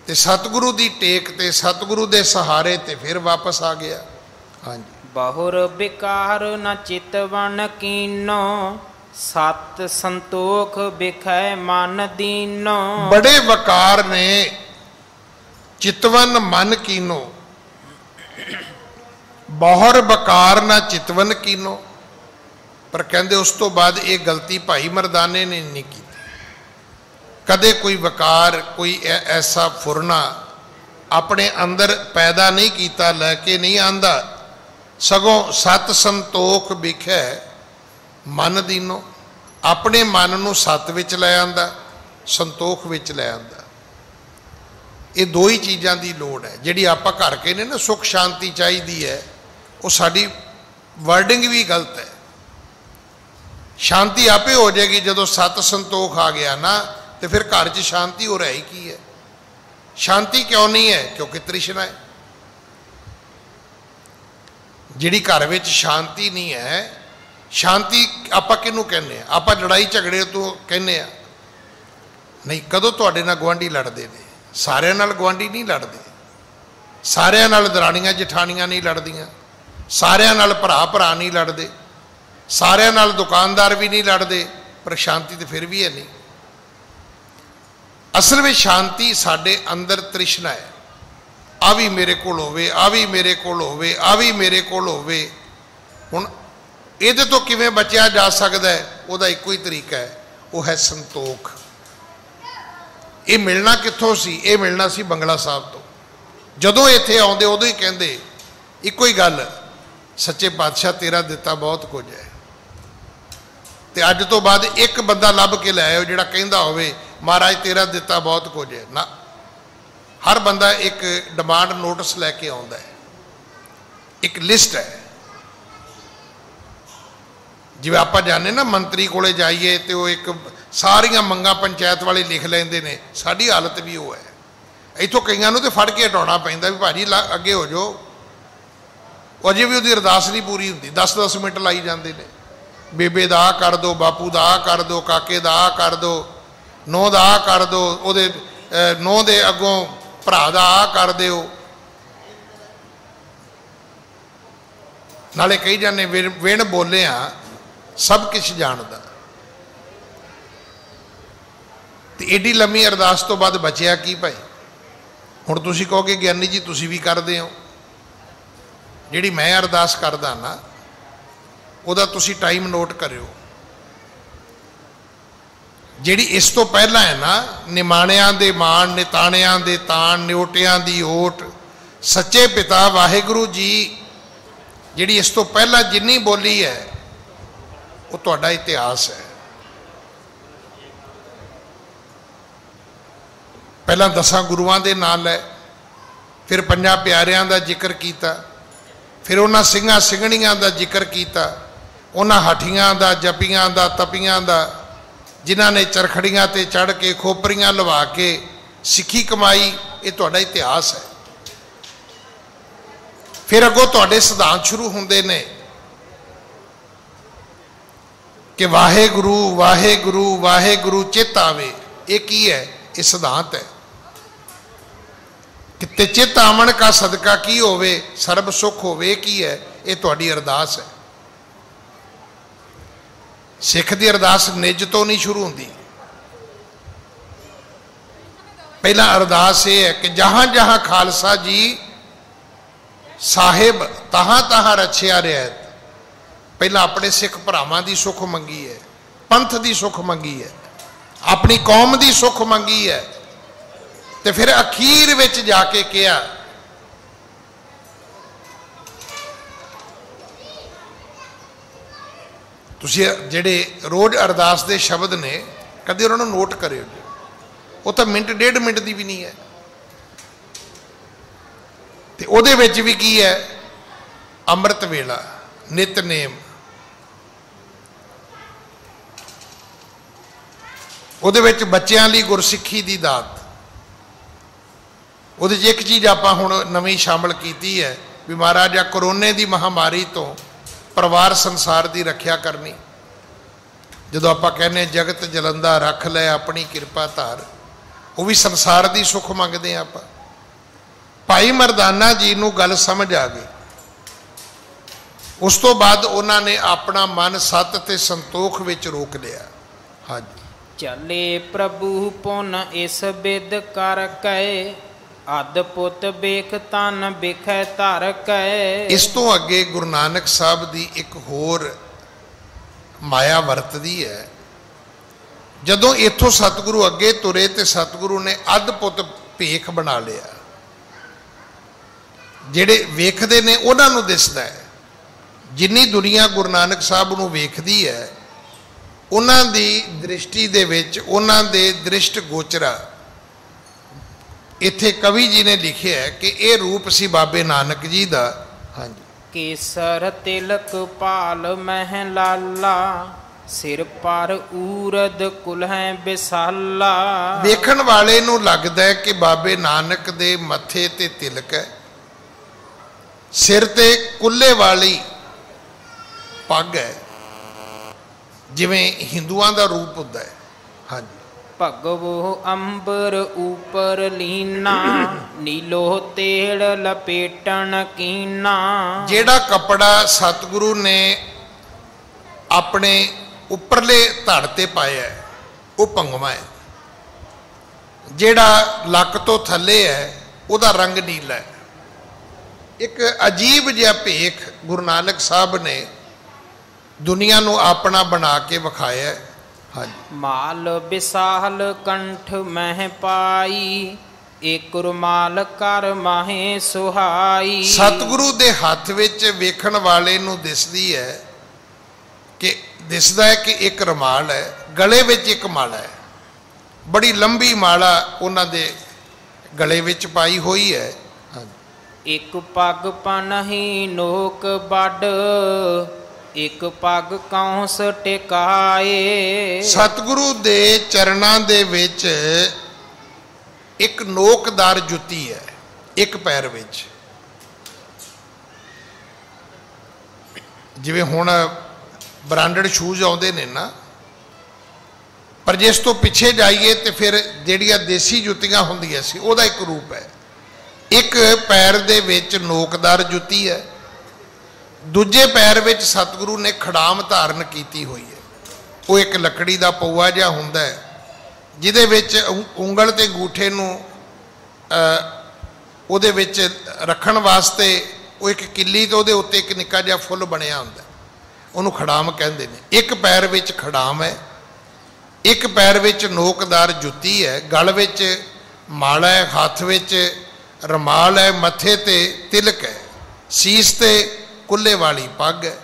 ते सतगुरु दी टेक ते सतगुरु दे सहारे ते फिर वापस आ गया। हाँ जी। बहुर बिकार न चितवन कीनो, सत संतोख बिखै मन दीनो। बड़े वकार ने चितवन मन कीनो, बहुर बकार ना चितवन कीनो। पर कहते उस तो बाद ये गलती भाई मरदाने ने नहीं की। कदे कोई वकार, कोई ऐसा फुरना अपने अंदर पैदा नहीं किया, लैके नहीं आंदा, सगों सत संतोख बिखै मन दीनो, अपने मन नूं सत विच लै आंदा, संतोख विच लै आंदा। ये दो ही चीज़ों की लोड़ है। जिहड़ी आपां घर कहने ना सुख शांति चाहिए है, वो साडी वर्डिंग भी गलत है। शांति आपे हो जाएगी जदों सत संतोख आ गया ना, तो फिर घर च शांति हो रही की है। शांति क्यों नहीं है? क्योंकि तृष्णा है। जिहड़ी घर विच शांति नहीं है, शांति आपां किहनूं कहने आ? आपां लड़ाई झगड़े तो कहने आ नहीं। कदों तुहाडे नाल गुआंढी लड़दे ने? सारिਆਂ नाल गुआंढी नहीं लड़ते, सारिਆਂ नाल दराणियां जठानियां नहीं लड़दियां, सारिਆਂ नाल भरा भरा नहीं लड़ते, सारिਆਂ नाल दुकानदार भी नहीं लड़ते, पर शांति तो फिर भी है नहीं। असल में शांति साडे अंदर तृष्णा है। आ भी मेरे कोल होवे, आ भी मेरे कोल होवे, आ भी मेरे कोल होवे। हुण इहदे तो किवें बचिया जा सकदा है? उहदा इक्को ही तरीका है, वो है संतोख। ये मिलना कित्थों सी? ये मिलना सी बंगला साहब तो। जदों इत्थे आउंदे उदों ही कहंदे इक्को ही गल, सच्चे पातशाह तेरा दिता बहुत कुछ है। ते अज तो बाद एक बंदा लभ के लै आओ जिहड़ा कहंदा होवे महाराज तेरा दिता बहुत कुछ है ना। हर बंदा एक डिमांड नोटिस लैके आउंदा है, एक लिस्ट है। जिवें आपां जाने ना मंत्री कोले जाइए तो वो एक सारियां मंगां पंचायत वाले लिख लेंदे ने, साडी हालत भी वो है। इत्थों कईयां नूं तो फड़ के हटाउणा पैंदा भी भाजी अगे हो जाओ, अजे भी उहदी अरदास नहीं पूरी हुंदी। 10-10 मिनट लाई जांदे ने, बेबे दा कर दो, बापू दा कर दो, काके दा कर दो, नौं दा कर दो, उहदे नौं दे अगों भरा दा कर दिओ। नाले कही जाने विण बोलिया सब कुछ जानदा। ਤੇ ਏਡੀ ਲੰਮੀ ਅਰਦਾਸ ਤੋਂ ਬਾਅਦ ਬਚਿਆ ਕੀ ਭਾਈ? ਹੁਣ ਤੁਸੀਂ ਕਹੋਗੇ ਗਿਆਨੀ ਜੀ ਤੁਸੀਂ ਵੀ ਕਰਦੇ ਹੋ। ਜਿਹੜੀ ਮੈਂ ਅਰਦਾਸ ਕਰਦਾ ਨਾ ਉਹਦਾ ਤੁਸੀਂ ਟਾਈਮ ਨੋਟ ਕਰਿਓ। ਜਿਹੜੀ ਇਸ ਤੋਂ ਪਹਿਲਾਂ ਹੈ ਨਾ, ਨਿਮਾਣਿਆਂ ਦੇ ਮਾਣ, ਨਿਤਾਣਿਆਂ ਦੇ ਤਾਣ, ਨਿਉਟਿਆਂ ਦੀ ਓਟ, ਸੱਚੇ ਪਿਤਾ ਵਾਹਿਗੁਰੂ ਜੀ, ਜਿਹੜੀ ਇਸ ਤੋਂ ਪਹਿਲਾਂ ਜਿੰਨੀ ਬੋਲੀ ਹੈ ਉਹ ਤੁਹਾਡਾ ਇਤਿਹਾਸ ਹੈ। ਪਹਿਲਾਂ 10 ਗੁਰੂਆਂ ਦੇ ਨਾਂ ਲੈ, ਫਿਰ 5 ਪਿਆਰਿਆਂ ਦਾ ਜ਼ਿਕਰ ਕੀਤਾ, ਫਿਰ ਉਹਨਾਂ ਸਿੰਘਾਂ ਸਿੰਘਣੀਆਂ ਦਾ ਜ਼ਿਕਰ ਕੀਤਾ, ਉਹਨਾਂ ਹਾਠੀਆਂ ਦਾ, ਜਪੀਆਂ ਦਾ, ਤਪੀਆਂ ਦਾ, ਜਿਨ੍ਹਾਂ ਨੇ ਚਰਖੜੀਆਂ ਤੇ ਚੜ੍ਹ ਕੇ, ਖੋਪਰੀਆਂ ਲਵਾ ਕੇ ਸਿੱਖੀ ਕਮਾਈ। ਇਹ ਤੁਹਾਡਾ ਇਤਿਹਾਸ ਹੈ। ਫਿਰ ਅੱਗੋਂ ਤੁਹਾਡੇ ਸਿਧਾਂਤ ਸ਼ੁਰੂ ਹੁੰਦੇ ਨੇ ਕਿ ਵਾਹਿਗੁਰੂ ਵਾਹਿਗੁਰੂ ਵਾਹਿਗੁਰੂ ਚਿੱਤ ਆਵੇ। ਇਹ ਕੀ ਹੈ? ਇਹ ਸਿਧਾਂਤ ਹੈ। ਕਿਤੇ ਚਿੱਤ ਆਵਣ ਕਾ ਸਦਕਾ ਕੀ ਹੋਵੇ, ਸਰਬ ਸੁਖ ਹੋਵੇ। ਇਹ ਕੀ ਹੈ? ਇਹ ਤੁਹਾਡੀ ਅਰਦਾਸ ਹੈ। ਸਿੱਖ ਦੀ ਅਰਦਾਸ ਨਿੱਜ ਤੋਂ ਨਹੀਂ ਸ਼ੁਰੂ ਹੁੰਦੀ। ਪਹਿਲਾਂ ਅਰਦਾਸ ਇਹ ਹੈ ਕਿ ਜਹਾਂ ਜਹਾਂ ਖਾਲਸਾ ਜੀ ਸਾਹਿਬ ਤਹਾਂ ਤਹਾਂ ਰਛਿਆ ਰਹਿਤ। ਪਹਿਲਾਂ ਆਪਣੇ ਸਿੱਖ ਭਰਾਵਾਂ ਦੀ ਸੁੱਖ ਮੰਗੀ ਹੈ, ਪੰਥ ਦੀ ਸੁੱਖ ਮੰਗੀ ਹੈ, ਆਪਣੀ ਕੌਮ ਦੀ ਸੁੱਖ ਮੰਗੀ ਹੈ, ਤੇ ਫਿਰ ਅਖੀਰ ਵਿੱਚ ਜਾ ਕੇ ਕਿਹਾ ਤੁਸੀਂ ਜਿਹੜੇ ਰੋਜ਼ ਅਰਦਾਸ ਦੇ ਸ਼ਬਦ ਨੇ ਕਦੇ ਉਹਨਾਂ ਨੂੰ ਨੋਟ ਕਰਿਓ ਜੀ। ਉਹ ਤਾਂ ਮਿੰਟ ਡੇਢ ਮਿੰਟ ਦੀ ਵੀ ਨਹੀਂ ਹੈ। ਤੇ ਉਹਦੇ ਵਿੱਚ ਵੀ ਕੀ ਹੈ? ਅੰਮ੍ਰਿਤ ਵੇਲਾ, ਨਿਤਨੇਮ। ਉਹਦੇ ਵਿੱਚ ਬੱਚਿਆਂ ਲਈ ਗੁਰਸਿੱਖੀ ਦੀ ਦਾਤ। ਉਹਦੇ 'ਚ ਇੱਕ ਚੀਜ਼ ਆਪਾਂ ਹੁਣ ਨਵੀਂ ਸ਼ਾਮਲ ਕੀਤੀ ਹੈ ਵੀ ਮਹਾਰਾਜ ਆ ਕਰੋਨੇ ਦੀ ਮਹਾਮਾਰੀ ਤੋਂ ਪਰਿਵਾਰ ਸੰਸਾਰ ਦੀ ਰੱਖਿਆ ਕਰਨੀ। ਜਦੋਂ ਆਪਾਂ ਕਹਿੰਦੇ ਜਗਤ ਜਲੰਦਾ ਰੱਖ ਲੈ ਆਪਣੀ ਕਿਰਪਾ ਧਾਰ, ਉਹ ਵੀ ਸੰਸਾਰ ਦੀ ਸੁੱਖ ਮੰਗਦੇ ਆਪਾਂ। ਭਾਈ ਮਰਦਾਨਾ ਜੀ ਨੂੰ ਗੱਲ ਸਮਝ ਆ ਗਈ। ਉਸ ਤੋਂ ਬਾਅਦ ਉਹਨਾਂ ਨੇ ਆਪਣਾ ਮਨ ਸੱਤ ਤੇ ਸੰਤੋਖ ਵਿੱਚ ਰੋਕ ਲਿਆ। ਹਾਂਜੀ। ਚੱਲੇ ਪ੍ਰਭੂ ਪੁਨ ਇਸ ਬਿਦ ਕਰ ਕੈ, ਅਦ ਪੁੱਤ ਬੇਖ ਤਨ ਬਿਖੈ ਧਰ ਕੈ। ਇਸ ਤੋਂ ਅੱਗੇ ਗੁਰੂ ਨਾਨਕ ਸਾਹਿਬ ਦੀ ਇੱਕ ਹੋਰ ਮਾਇਆ ਵਰਤਦੀ ਹੈ। ਜਦੋਂ ਇੱਥੋਂ ਸਤਿਗੁਰੂ ਅੱਗੇ ਤੁਰੇ ਤੇ ਸਤਿਗੁਰੂ ਨੇ ਅੱਧ ਪੁੱਤ ਭੇਖ ਬਣਾ ਲਿਆ। ਜਿਹੜੇ ਵੇਖਦੇ ਨੇ ਉਹਨਾਂ ਨੂੰ ਦਿਸਦਾ ਹੈ। ਜਿੰਨੀ ਦੁਨੀਆ ਗੁਰੂ ਨਾਨਕ ਸਾਹਿਬ ਨੂੰ ਵੇਖਦੀ ਹੈ, ਉਹਨਾਂ ਦੀ ਦ੍ਰਿਸ਼ਟੀ ਦੇ ਵਿੱਚ ਉਹਨਾਂ ਦੇ ਦ੍ਰਿਸ਼ਟ ਗੋਚਰਾ। ਇੱਥੇ ਕਵੀ ਜੀ ਨੇ ਲਿਖਿਆ ਕਿ ਇਹ ਰੂਪ ਸੀ ਬਾਬੇ ਨਾਨਕ ਜੀ ਦਾ। ਹਾਂਜੀ। ਕੇਸਰ ਤਿਲਕ ਪਾਲ ਮਹਿ ਲਾਲਾ, ਸਿਰ ਪਰ ਊਰਦ ਕੁਲਹਿ ਬਿਸਾਲਾ। ਵੇਖਣ ਵਾਲੇ ਨੂੰ ਲੱਗਦਾ ਹੈ ਕਿ ਬਾਬੇ ਨਾਨਕ ਦੇ ਮੱਥੇ ਤੇ ਤਿਲਕ ਹੈ, ਸਿਰ ਤੇ ਕੁੱਲੇ ਵਾਲੀ ਪੱਗ ਹੈ, ਜਿਵੇਂ ਹਿੰਦੂਆਂ ਦਾ ਰੂਪ ਹੁੰਦਾ ਹੈ। ਹਾਂਜੀ। ਭਗਵੋ ਅੰਬਰ ਉਪਰ ਲੀਨਾ, ਨੀਲੋ ਤੇੜ ਲਪੇਟਣ ਕੀਨਾ। ਜਿਹੜਾ ਕੱਪੜਾ ਸਤਿਗੁਰੂ ਨੇ ਆਪਣੇ ਉੱਪਰਲੇ ਧੜ ਤੇ ਪਾਇਆ ਹੈ ਉਹ ਭੰਗਵਾ ਹੈ। ਜਿਹੜਾ ਲੱਕ ਤੋਂ ਥੱਲੇ ਹੈ ਉਹਦਾ ਰੰਗ ਨੀਲਾ ਹੈ। ਇੱਕ ਅਜੀਬ ਜਿਹਾ ਭੇਖ ਗੁਰੂ ਨਾਨਕ ਸਾਹਿਬ ਨੇ ਦੁਨੀਆ ਨੂੰ ਆਪਣਾ ਬਣਾ ਕੇ ਵਿਖਾਇਆ ਹੈ। ਹਾਂਜੀ। ਮਾਲ ਵਿਸਾਲ ਕੰਠ ਮਹਿ ਪਾਈ, ਏਕ ਰੁਮਾਲ ਕਰ ਮਾਹੇ ਸੁਹਾਈ। ਸਤਿਗੁਰੂ ਦੇ ਹੱਥ ਵਿੱਚ ਵੇਖਣ ਵਾਲੇ ਨੂੰ ਦਿਸਦੀ ਹੈ ਕਿ ਦਿਸਦਾ ਹੈ ਕਿ ਇੱਕ ਰੁਮਾਲ ਹੈ, ਗਲੇ ਵਿੱਚ ਇੱਕ ਮਾਲਾ ਹੈ, ਬੜੀ ਲੰਬੀ ਮਾਲਾ ਉਹਨਾਂ ਦੇ ਗਲੇ ਵਿੱਚ ਪਾਈ ਹੋਈ ਹੈ। ਇੱਕ ਪੱਗ ਪਨਹੀ ਨੋਕ ਵੱਡ, ਇੱਕ ਪੱਗ ਕੌਂਸ ਟਿਕਾਏ। ਸਤਿਗੁਰੂ ਦੇ ਚਰਨਾਂ ਦੇ ਵਿੱਚ ਇੱਕ ਨੋਕਦਾਰ ਜੁੱਤੀ ਹੈ ਇੱਕ ਪੈਰ ਵਿੱਚ। ਜਿਵੇਂ ਹੁਣ ਬ੍ਰਾਂਡਡ ਸ਼ੂਜ਼ ਆਉਂਦੇ ਨੇ ਨਾ, ਪਰ ਜਿਸ ਤੋਂ ਪਿੱਛੇ ਜਾਈਏ ਤੇ ਫਿਰ ਜਿਹੜੀਆਂ ਦੇਸੀ ਜੁੱਤੀਆਂ ਹੁੰਦੀਆਂ ਸੀ ਉਹਦਾ ਇੱਕ ਰੂਪ ਹੈ। ਇੱਕ ਪੈਰ ਦੇ ਵਿੱਚ ਨੋਕਦਾਰ ਜੁੱਤੀ ਹੈ, ਦੂਜੇ ਪੈਰ ਵਿੱਚ ਸਤਿਗੁਰੂ ਨੇ ਖੜਾਮ ਧਾਰਨ ਕੀਤੀ ਹੋਈ ਹੈ। ਉਹ ਇੱਕ ਲੱਕੜੀ ਦਾ ਪਊਆ ਜਿਹਾ ਹੁੰਦਾ ਹੈ, ਜਿਹਦੇ ਵਿੱਚ ਉਂਗਲ ਤੇ ਅੰਗੂਠੇ ਨੂੰ ਉਹਦੇ ਵਿੱਚ ਰੱਖਣ ਵਾਸਤੇ ਉਹ ਇੱਕ ਕਿੱਲੀ ਤੇ ਉਹਦੇ ਉੱਤੇ ਇੱਕ ਨਿੱਕਾ ਜਿਹਾ ਫੁੱਲ ਬਣਿਆ ਹੁੰਦਾ, ਉਹਨੂੰ ਖੜਾਮ ਕਹਿੰਦੇ ਨੇ। ਇੱਕ ਪੈਰ ਵਿੱਚ ਖੜਾਮ ਹੈ, ਇੱਕ ਪੈਰ ਵਿੱਚ ਨੋਕਦਾਰ ਜੁੱਤੀ ਹੈ, ਗਲ ਵਿੱਚ ਮਾਲਾ ਹੈ, ਹੱਥ ਵਿੱਚ ਰਮਾਲ ਹੈ, ਮੱਥੇ ਤੇ ਤਿਲਕ ਹੈ, ਸੀਸ ਤੇ ਕੁੱਲੇ ਵਾਲੀ ਪੱਗ ਹੈ।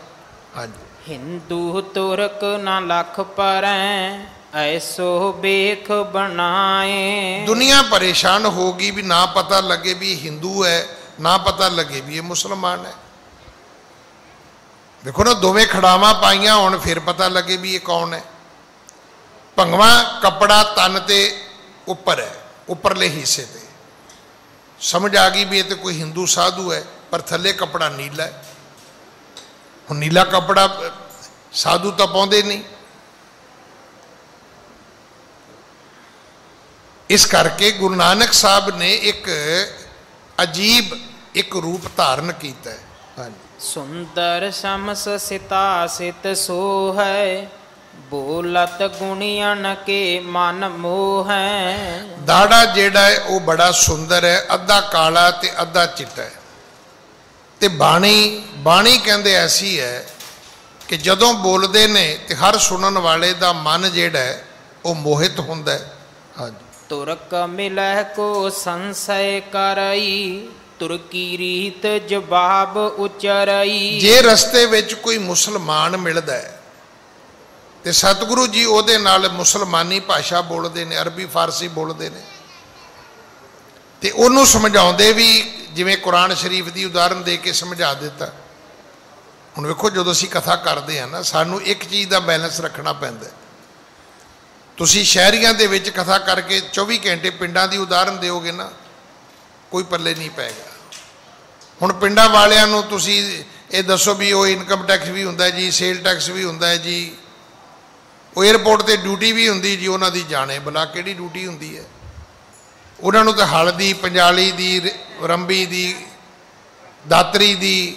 ਹਾਂਜੀ। ਹਿੰਦੂ ਤੁਰਕ ਨਾ ਲੱਖ ਪਰੈ, ਐਸੋ ਬੇਖ ਬਣਾਏ। ਦੁਨੀਆ ਪਰੇਸ਼ਾਨ ਹੋਗੀ ਵੀ ਨਾ ਪਤਾ ਲੱਗੇ ਵੀ ਹਿੰਦੂ ਹੈ, ਨਾ ਪਤਾ ਲੱਗੇ ਵੀ ਇਹ ਮੁਸਲਮਾਨ ਹੈ। ਦੇਖੋ ਨਾ, ਦੋਵੇਂ ਖੜਾਵਾਂ ਪਾਈਆਂ ਹੁਣ ਫਿਰ ਪਤਾ ਲੱਗੇ ਵੀ ਇਹ ਕੌਣ ਹੈ। ਭੰਗਵਾ ਕੱਪੜਾ ਤਨ ਤੇ ਉੱਪਰ ਹੈ, ਉੱਪਰਲੇ ਹਿੱਸੇ ਤੇ ਸਮਝ ਆ ਗਈ ਵੀ ਇਹ ਤੇ ਕੋਈ ਹਿੰਦੂ ਸਾਧੂ ਹੈ, ਪਰ ਥੱਲੇ ਕੱਪੜਾ ਨੀਲਾ ਹੈ। ਹੁਣ ਨੀਲਾ ਕੱਪੜਾ ਸਾਧੂ ਤਾਂ ਪਾਉਂਦੇ ਨਹੀਂ। ਇਸ ਕਰਕੇ ਗੁਰੂ ਨਾਨਕ ਸਾਹਿਬ ਨੇ ਇੱਕ ਅਜੀਬ ਇੱਕ ਰੂਪ ਧਾਰਨ ਕੀਤਾ ਹੈ। ਹਾਂਜੀ। ਸੁੰਦਰ ਸਮਸ ਸਿਤਾ ਸਿਤ ਸੋ ਹੈ, ਬੋਲਤ ਗੁਣੀਆਂ ਕੇ ਮਨ ਮੋਹ ਹੈ। ਦਾੜਾ ਜਿਹੜਾ ਹੈ ਉਹ ਬੜਾ ਸੁੰਦਰ ਹੈ, ਅੱਧਾ ਕਾਲਾ ਤੇ ਅੱਧਾ ਚਿੱਟਾ ਹੈ। ਤੇ ਬਾਣੀ ਕਹਿੰਦੇ ਐਸੀ ਹੈ ਕਿ ਜਦੋਂ ਬੋਲਦੇ ਨੇ ਤੇ ਹਰ ਸੁਣਨ ਵਾਲੇ ਦਾ ਮਨ ਜਿਹੜਾ ਹੈ ਉਹ ਮੋਹਿਤ ਹੁੰਦਾ ਹੈ। ਹਾਂਜੀ। ਤੁਰਕ ਮਿਲਹਿ ਕੋ ਸੰਸੈ ਕਰਈ, ਤੁਰਕੀ ਰੀਤ ਜਵਾਬ ਉਚਰਈ। ਜੇ ਰਸਤੇ ਵਿੱਚ ਕੋਈ ਮੁਸਲਮਾਨ ਮਿਲਦਾ ਹੈ ਤੇ ਸਤਿਗੁਰੂ ਜੀ ਉਹਦੇ ਨਾਲ ਮੁਸਲਮਾਨੀ ਭਾਸ਼ਾ ਬੋਲਦੇ ਨੇ, ਅਰਬੀ ਫਾਰਸੀ ਬੋਲਦੇ ਨੇ, ਤੇ ਉਹਨੂੰ ਸਮਝਾਉਂਦੇ ਵੀ ਜਿਵੇਂ ਕੁਰਾਨ ਸ਼ਰੀਫ ਦੀ ਉਦਾਹਰਨ ਦੇ ਕੇ ਸਮਝਾ ਦਿੱਤਾ। ਹੁਣ ਵੇਖੋ, ਜਦੋਂ ਅਸੀਂ ਕਥਾ ਕਰਦੇ ਹਾਂ ਨਾ, ਸਾਨੂੰ ਇੱਕ ਚੀਜ਼ ਦਾ ਬੈਲੈਂਸ ਰੱਖਣਾ ਪੈਂਦਾ। ਤੁਸੀਂ ਸ਼ਹਿਰੀਆਂ ਦੇ ਵਿੱਚ ਕਥਾ ਕਰਕੇ 24 ਘੰਟੇ ਪਿੰਡਾਂ ਦੀ ਉਦਾਹਰਨ ਦਿਓਗੇ ਨਾ, ਕੋਈ ਪੱਲੇ ਨਹੀਂ ਪੈਗਾ। ਹੁਣ ਪਿੰਡਾਂ ਵਾਲਿਆਂ ਨੂੰ ਤੁਸੀਂ ਇਹ ਦੱਸੋ ਵੀ ਉਹ ਇਨਕਮ ਟੈਕਸ ਵੀ ਹੁੰਦਾ ਜੀ, ਸੇਲ ਟੈਕਸ ਵੀ ਹੁੰਦਾ ਹੈ ਜੀ, ਉਹ ਏਅਰਪੋਰਟ ਤੇ ਡਿਊਟੀ ਵੀ ਹੁੰਦੀ ਜੀ, ਉਹਨਾਂ ਦੀ ਜਾਣੇ ਬਲਾ ਕਿਹੜੀ ਡਿਊਟੀ ਹੁੰਦੀ ਹੈ। ਉਹਨਾਂ ਨੂੰ ਤਾਂ ਹਲ ਦੀ, ਪੰਜਾਲੀ ਦੀ, ਰੰਬੀ ਦੀ, ਦਾਤਰੀ ਦੀ,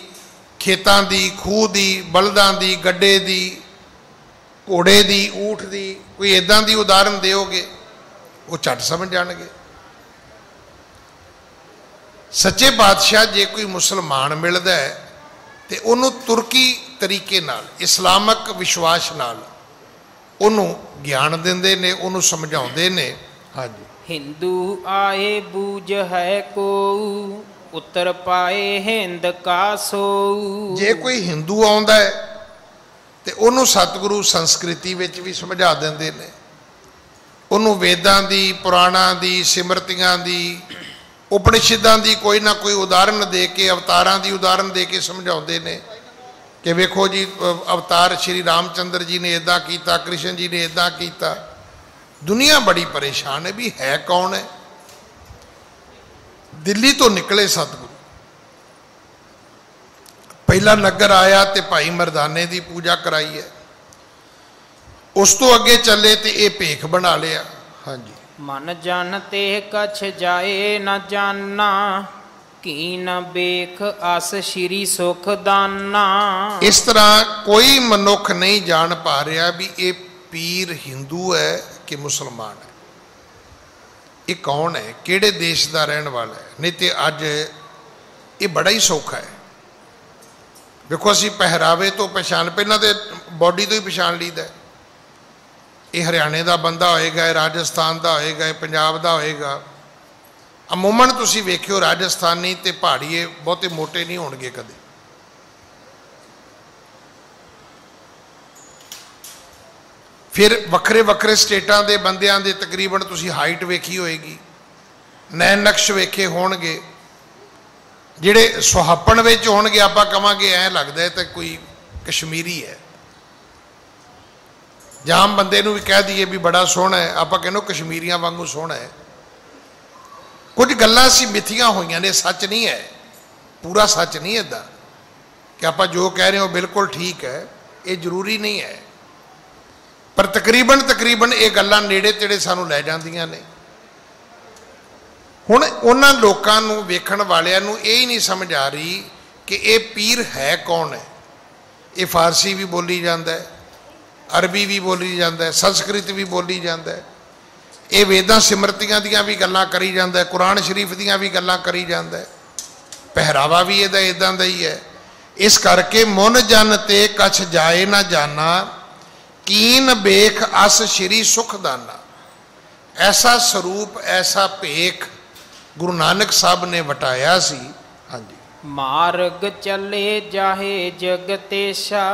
ਖੇਤਾਂ ਦੀ, ਖੂਹ ਦੀ, ਬਲਦਾਂ ਦੀ, ਗੱਡੇ ਦੀ, ਘੋੜੇ ਦੀ, ਊਠ ਦੀ, ਕੋਈ ਇੱਦਾਂ ਦੀ ਉਦਾਹਰਨ ਦਿਓਗੇ ਉਹ ਝੱਟ ਸਮਝ ਜਾਣਗੇ। ਸੱਚੇ ਪਾਤਸ਼ਾਹ ਜੇ ਕੋਈ ਮੁਸਲਮਾਨ ਮਿਲਦਾ ਹੈ ਤੇ ਉਹਨੂੰ ਤੁਰਕੀ ਤਰੀਕੇ ਨਾਲ, ਇਸਲਾਮਕ ਵਿਸ਼ਵਾਸ ਨਾਲ ਉਹਨੂੰ ਗਿਆਨ ਦਿੰਦੇ ਨੇ, ਉਹਨੂੰ ਸਮਝਾਉਂਦੇ ਨੇ। ਹਾਂਜੀ। ਹਿੰਦੂ ਆਏ ਬੂਝ ਹੈ ਕੋ, ਉੱਤਰ ਪਾਏ ਹਿੰਦ ਕਾ ਸੋ। ਜੇ ਕੋਈ ਹਿੰਦੂ ਆਉਂਦਾ ਹੈ ਤੇ ਉਹਨੂੰ ਸਤਿਗੁਰੂ ਸੰਸਕ੍ਰਿਤੀ ਵਿੱਚ ਵੀ ਸਮਝਾ ਦਿੰਦੇ ਨੇ, ਉਹਨੂੰ ਵੇਦਾਂ ਦੀ, ਪੁਰਾਣਾਂ ਦੀ, ਸਿਮਰਤੀਆਂ ਦੀ, ਉਪਨਿਸ਼ਦਾਂ ਦੀ ਕੋਈ ਨਾ ਕੋਈ ਉਦਾਹਰਨ ਦੇ ਕੇ, ਅਵਤਾਰਾਂ ਦੀ ਉਦਾਹਰਨ ਦੇ ਕੇ ਸਮਝਾਉਂਦੇ ਨੇ ਕਿ ਵੇਖੋ ਜੀ, ਅਵਤਾਰ ਸ਼੍ਰੀ ਰਾਮਚੰਦਰ ਜੀ ਨੇ ਇੱਦਾਂ ਕੀਤਾ, ਕ੍ਰਿਸ਼ਨ ਜੀ ਨੇ ਇੱਦਾਂ ਕੀਤਾ। ਦੁਨੀਆ ਬੜੀ ਪਰੇਸ਼ਾਨ ਹੈ ਵੀ ਹੈ ਕੌਣ ਹੈ। ਦਿੱਲੀ ਤੋਂ ਨਿਕਲੇ ਸਤਿਗੁਰੂ, ਪਹਿਲਾ ਨਗਰ ਆਇਆ ਤੇ ਭਾਈ ਮਰਦਾਨੇ ਦੀ ਪੂਜਾ ਕਰਾਈ ਹੈ, ਉਸ ਤੋਂ ਅੱਗੇ ਚੱਲੇ ਤੇ ਇਹ ਭੇਖ ਬਣਾ ਲਿਆ। ਹਾਂਜੀ। ਮਨ ਜਨ ਤੇ ਕਛ ਜਾਏ ਨ ਜਾਨਾ, ਕੀਨ ਬੇਖ ਅਸ ਸ਼੍ਰੀ ਸੁਖ ਦਾਨਾ। ਇਸ ਤਰ੍ਹਾਂ ਕੋਈ ਮਨੁੱਖ ਨਹੀਂ ਜਾਣ ਪਾ ਰਿਹਾ ਵੀ ਇਹ ਪੀਰ ਹਿੰਦੂ ਹੈ ਕਿ ਮੁਸਲਮਾਨ ਹੈ, ਇਹ ਕੌਣ ਹੈ, ਕਿਹੜੇ ਦੇਸ਼ ਦਾ ਰਹਿਣ ਵਾਲਾ ਹੈ। ਨਹੀਂ ਤੇ ਅੱਜ ਇਹ ਬੜਾ ਹੀ ਸੌਖਾ ਹੈ। ਵੇਖੋ, ਅਸੀਂ ਪਹਿਰਾਵੇ ਤੋਂ ਪਛਾਣ, ਪਹਿਲਾਂ ਤੇ ਬੋਡੀ ਤੋਂ ਹੀ ਪਛਾਣ ਲਈਦਾ। ਇਹ ਹਰਿਆਣੇ ਦਾ ਬੰਦਾ ਹੋਏਗਾ, ਇਹ ਰਾਜਸਥਾਨ ਦਾ ਹੋਏਗਾ, ਇਹ ਪੰਜਾਬ ਦਾ ਹੋਏਗਾ। ਅਮੂਮਨ ਤੁਸੀਂ ਵੇਖਿਓ, ਰਾਜਸਥਾਨੀ ਤੇ ਪਹਾੜੀਏ ਬਹੁਤੇ ਮੋਟੇ ਨਹੀਂ ਹੋਣਗੇ ਕਦੇ। ਫਿਰ ਵੱਖਰੇ ਵੱਖਰੇ ਸਟੇਟਾਂ ਦੇ ਬੰਦਿਆਂ ਦੇ ਤਕਰੀਬਨ ਤੁਸੀਂ ਹਾਈਟ ਵੇਖੀ ਹੋਏਗੀ, ਨੈਣ ਨਕਸ਼ ਵੇਖੇ ਹੋਣਗੇ। ਜਿਹੜੇ ਸੁਹਾਪਣ ਵਿੱਚ ਹੋਣਗੇ ਆਪਾਂ ਕਵਾਂਗੇ ਐਂ ਲੱਗਦਾ ਤਾਂ ਕੋਈ ਕਸ਼ਮੀਰੀ ਹੈ। ਜਾਮ ਬੰਦੇ ਨੂੰ ਵੀ ਕਹਿ ਦਈਏ ਵੀ ਬੜਾ ਸੋਹਣਾ ਹੈ, ਆਪਾਂ ਕਹਿੰਦੇ ਕਸ਼ਮੀਰੀਆਂ ਵਾਂਗੂ ਸੋਹਣਾ ਹੈ। ਕੁਝ ਗੱਲਾਂ ਅਸੀਂ ਮਿੱਥੀਆਂ ਹੋਈਆਂ ਨੇ, ਸੱਚ ਨਹੀਂ ਹੈ, ਪੂਰਾ ਸੱਚ ਨਹੀਂ ਇੱਦਾਂ ਕਿ ਆਪਾਂ ਜੋ ਕਹਿ ਰਹੇ ਹੋ ਬਿਲਕੁਲ ਠੀਕ ਹੈ, ਇਹ ਜ਼ਰੂਰੀ ਨਹੀਂ ਹੈ। ਪਰ ਤਕਰੀਬਨ ਇਹ ਗੱਲਾਂ ਨੇੜੇ ਤੇੜੇ ਸਾਨੂੰ ਲੈ ਜਾਂਦੀਆਂ ਨੇ। ਹੁਣ ਉਹਨਾਂ ਲੋਕਾਂ ਨੂੰ, ਵੇਖਣ ਵਾਲਿਆਂ ਨੂੰ ਇਹ ਹੀ ਨਹੀਂ ਸਮਝ ਆ ਰਹੀ ਕਿ ਇਹ ਪੀਰ ਹੈ ਕੌਣ ਹੈ। ਇਹ ਫਾਰਸੀ ਵੀ ਬੋਲੀ ਜਾਂਦਾ ਹੈ, ਅਰਬੀ ਵੀ ਬੋਲੀ ਜਾਂਦਾ ਹੈ, ਸੰਸਕ੍ਰਿਤ ਵੀ ਬੋਲੀ ਜਾਂਦਾ ਹੈ। ये वेदां सिमरतियां दियां भी गल्लां करी जांदा है, कुरान शरीफ दियां भी गल्लां करी जांदा है, पहरावा भी इहदा इदां दा ही है। इस करके मुन जन ते कछ जाए ना जाना, कीन बेख अस श्री सुखदाना। ऐसा स्वरूप ऐसा भेख गुरु नानक साहब ने वटाया सी। हाँ जी। मार्ग चले जाहे जगतेशा,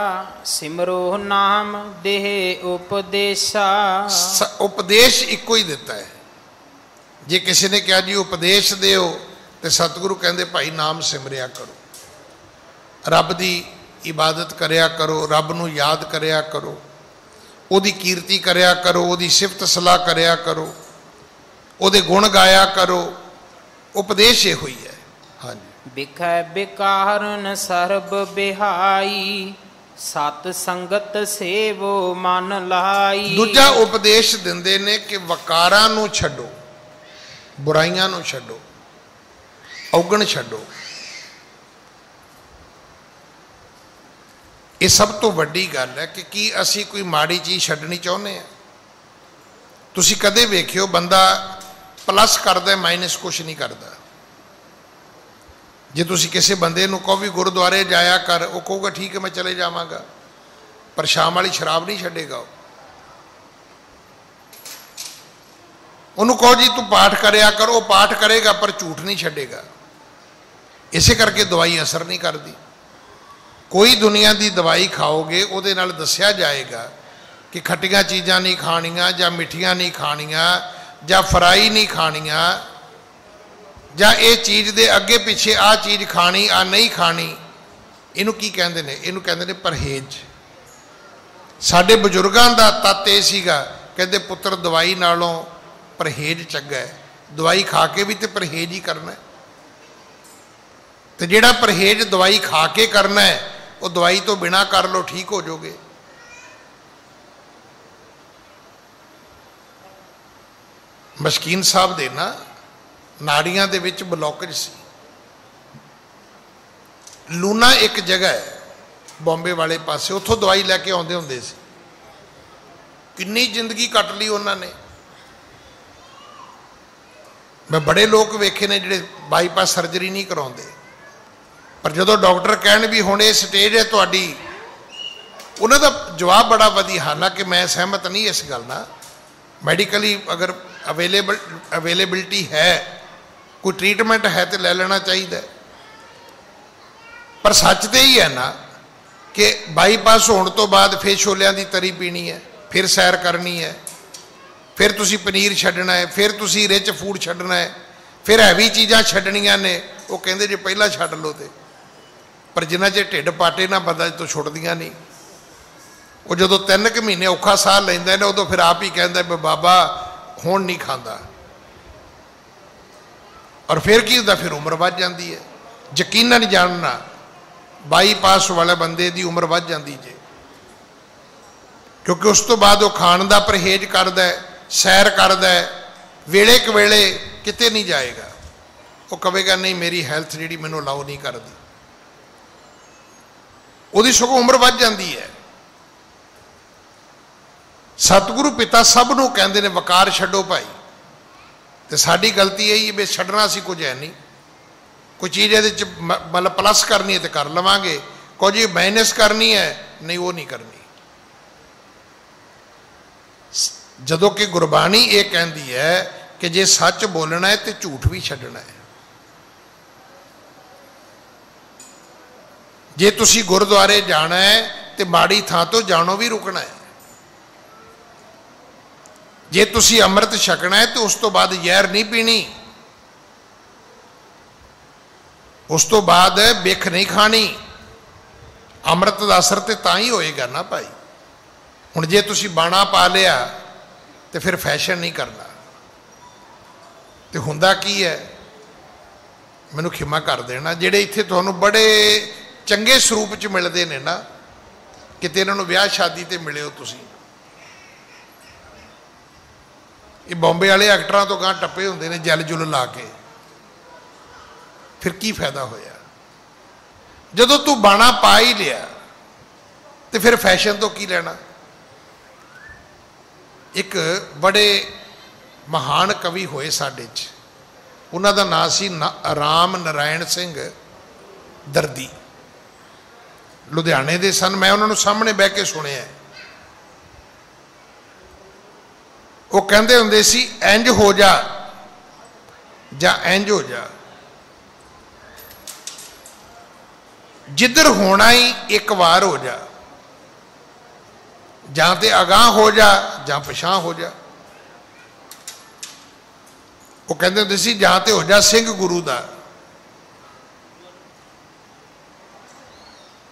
सिमरो नाम देह उपदेशा। उपदेश इको ही दिता है। जे किसी ने कहा जी उपदेश दिओ तो सतगुरु कहते भाई नाम सिमरिया करो, रब की इबादत करया करो, रब नूं याद करया करो, ओदी कीर्ति करया करो, ओदी सिफत सलाह करया करो, ओदे गुण गाया करो। उपदेश ये हुई है। हाँ जी। बिखै बिकारन सर्ब बिहाई, सत संगत सेवो मन लाई। दूजा उपदेश दिंदे ने कि वकारां नूं छड्डो, बुराइयां नूं छड्डो, औगण छड्डो। ये सब तो वड्डी गल है कि की असी कोई माड़ी चीज़ छड्डनी चाहुंदे हैं। तुसी कदे वेखियो बंदा प्लस करदा माइनस कुछ नहीं करता। जे तुसी किसी बंदे नूं कहो भी गुरुद्वारे जाया कर, वो कहूगा ठीक है मैं चले जावांगा, पर शाम वाली शराब नहीं छड्डेगा। उन्होंने कहो जी तू पाठ करया कर, वो पाठ करेगा पर झूठ नहीं छड्डेगा। इसे करके दवाई असर नहीं करती। कोई दुनिया की दवाई खाओगे उहदे नाल दस्सिया जाएगा कि खट्टियां चीज़ां नहीं खाणियां, जां मिठियां नहीं खाणियां, जां फ्राई नहीं खाणियां, जां ये चीज़ दे अगे पिछे आ चीज़ खानी आ नहीं खानी। इनू की कहंदे ने? इनू कहंदे ने परहेज। साडे बजुर्गां दा तत्त ये सीगा, कहंदे पुत्र दवाई नालों परहेज चंगा है। दवाई खा के भी तो परहेज ही करना है, तो जिहड़ा परहेज दवाई खा के करना है वो दवाई तो बिना कर लो, ठीक हो जाओगे। मशकीन साहब दे ना नाड़ियां दे विच ब्लॉकेज सी। लूना एक जगह है बॉम्बे वाले पासे, उत्थों दवाई लैके आउंदे हुंदे सी। किन्नी जिंदगी कट ली उन्होंने। मैं बड़े लोग वेखे ने जिहड़े बाईपास सर्जरी नहीं कराउंदे, पर जदों डॉक्टर कहण भी हुण ये स्टेज है तुहाडी, उन्हां दा जवाब बड़ा वधिया। हालांकि मैं सहमत नहीं इस गल नाल, मैडिकली अगर अवेलेबिलिटी है, कोई ट्रीटमेंट है तो ले लेना चाहिए। पर सच तो ही है ना कि बाईपास होने तो बाद फिर छोलियां की तरी पीनी है, फिर सैर करनी है, फिर तुसी पनीर छड्डना है, फिर तुसी रिच फूड छड्डना है, फिर हैवी चीज़ां छड्डनियां ने। वो कहंदे जे पहला छड्ड लो तो, पर जिन्ना चेर ढिड पाटे ना बंदा तो छुटदियां नहीं। वो जो 3 महीने औखा साह लैंदा है उदों फिर आप ही कहंदा भी बाबा हुण नहीं खांदा, और फिर की होंदा, फिर उम्र वध जाती है। यकीनन जानना बाईपास वाले बंदे की उम्र वध जाती जे, क्योंकि उस तो बाद वो खाण का परहेज करदा है, सैर करदा है, वेले क वेले किते नहीं जाएगा। वो कहेगा नहीं मेरी हैल्थ जी मैनू अलाउ नहीं करती, उहदी सगों उम्र वध जाती है। सतगुरु पिता सब नूं कहंदे ने वकार छड्डो भाई, तो साडी गलती यही भी छड्डना सी कुछ है नहीं। कोई चीज़ ये मतलब प्लस करनी है तो कर लवांगे, कुछ जी माइनस करनी है नहीं वो नहीं करनी। जदों कि गुरबाणी ये कहती है कि जे सच बोलना है तो झूठ भी छड्डना है। जे तुसी गुरुद्वारे जाना है तो माड़ी थां तो जाणों भी रुकना है। जे तुसी अमृत छकना है तो उस तो बाद जहर नहीं पीनी, उस तो बाद बिख नहीं खानी। अमृत का असर तो तां ही होएगा ना भाई। हुण जे तुसी बाणा पा लिया तो फिर फैशन नहीं करना, तो हुंदा की है, मैनू खिमा कर देना। जिहड़े इत्थे तुहानू बड़े चंगे स्वरूप च मिलते हैं ना, किते इन्हां नूं विआह शादी ते मिले हो तुसी, ये बॉम्बे वाले एक्टरां तो गां टप्पे हुंदे ने जल जुल ला के, फिर की फायदा होया। जदों तू बाणा पा ही लिया तो फिर फैशन तो की लेना। एक बड़े महान कवि होए साडे च। उन्हां दा नाम सी राम नारायण सिंह दर्दी, लुधियाने दे सन। मैं उन्होंने सामने बह के सुनिया। वो कहते हुंदे सी इंज हो जा जां इंज हो जा, जिधर होना ही एक बार हो जा, जां ते अगाह हो जा जां पछां हो जा। वो कहते होंदे सी जां ते हो जा सिंह गुरु दा,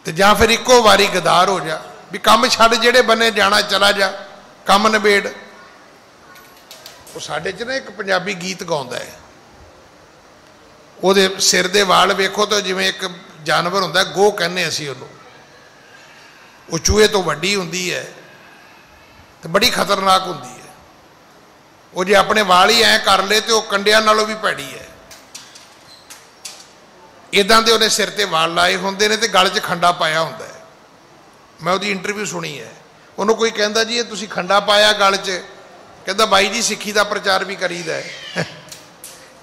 ते जां फिर इको वारी गदार हो जा, भी काम छड़ जेड़े बने जाना चला जा, काम नबेड़। वो साडे च ना एक पंजाबी गीत गाउंदा है, ਉਹਦੇ सिर दे वाल वेखो तो जिवें एक जानवर हुंदा गो कहने असीं उहनूं। वो चूहे तो वड्डी हुंदी है तो बड़ी खतरनाक हुंदी है। वो जे अपने वाल ही ऐ कर ले तो कंडियां नालों भी भैड़ी है। इदां दे उहने सिर ते वाल लाए हुंदे ने ते गल 'च खंडा पाया हुंदा है। मैं उहदी इंटरव्यू सुनी है। उहनूं कोई कहंदा जी ये तुसीं खंडा पाया गल 'च, कहंदा बाई जी सिੱਖੀ ਦਾ प्रचार भी करीदा है।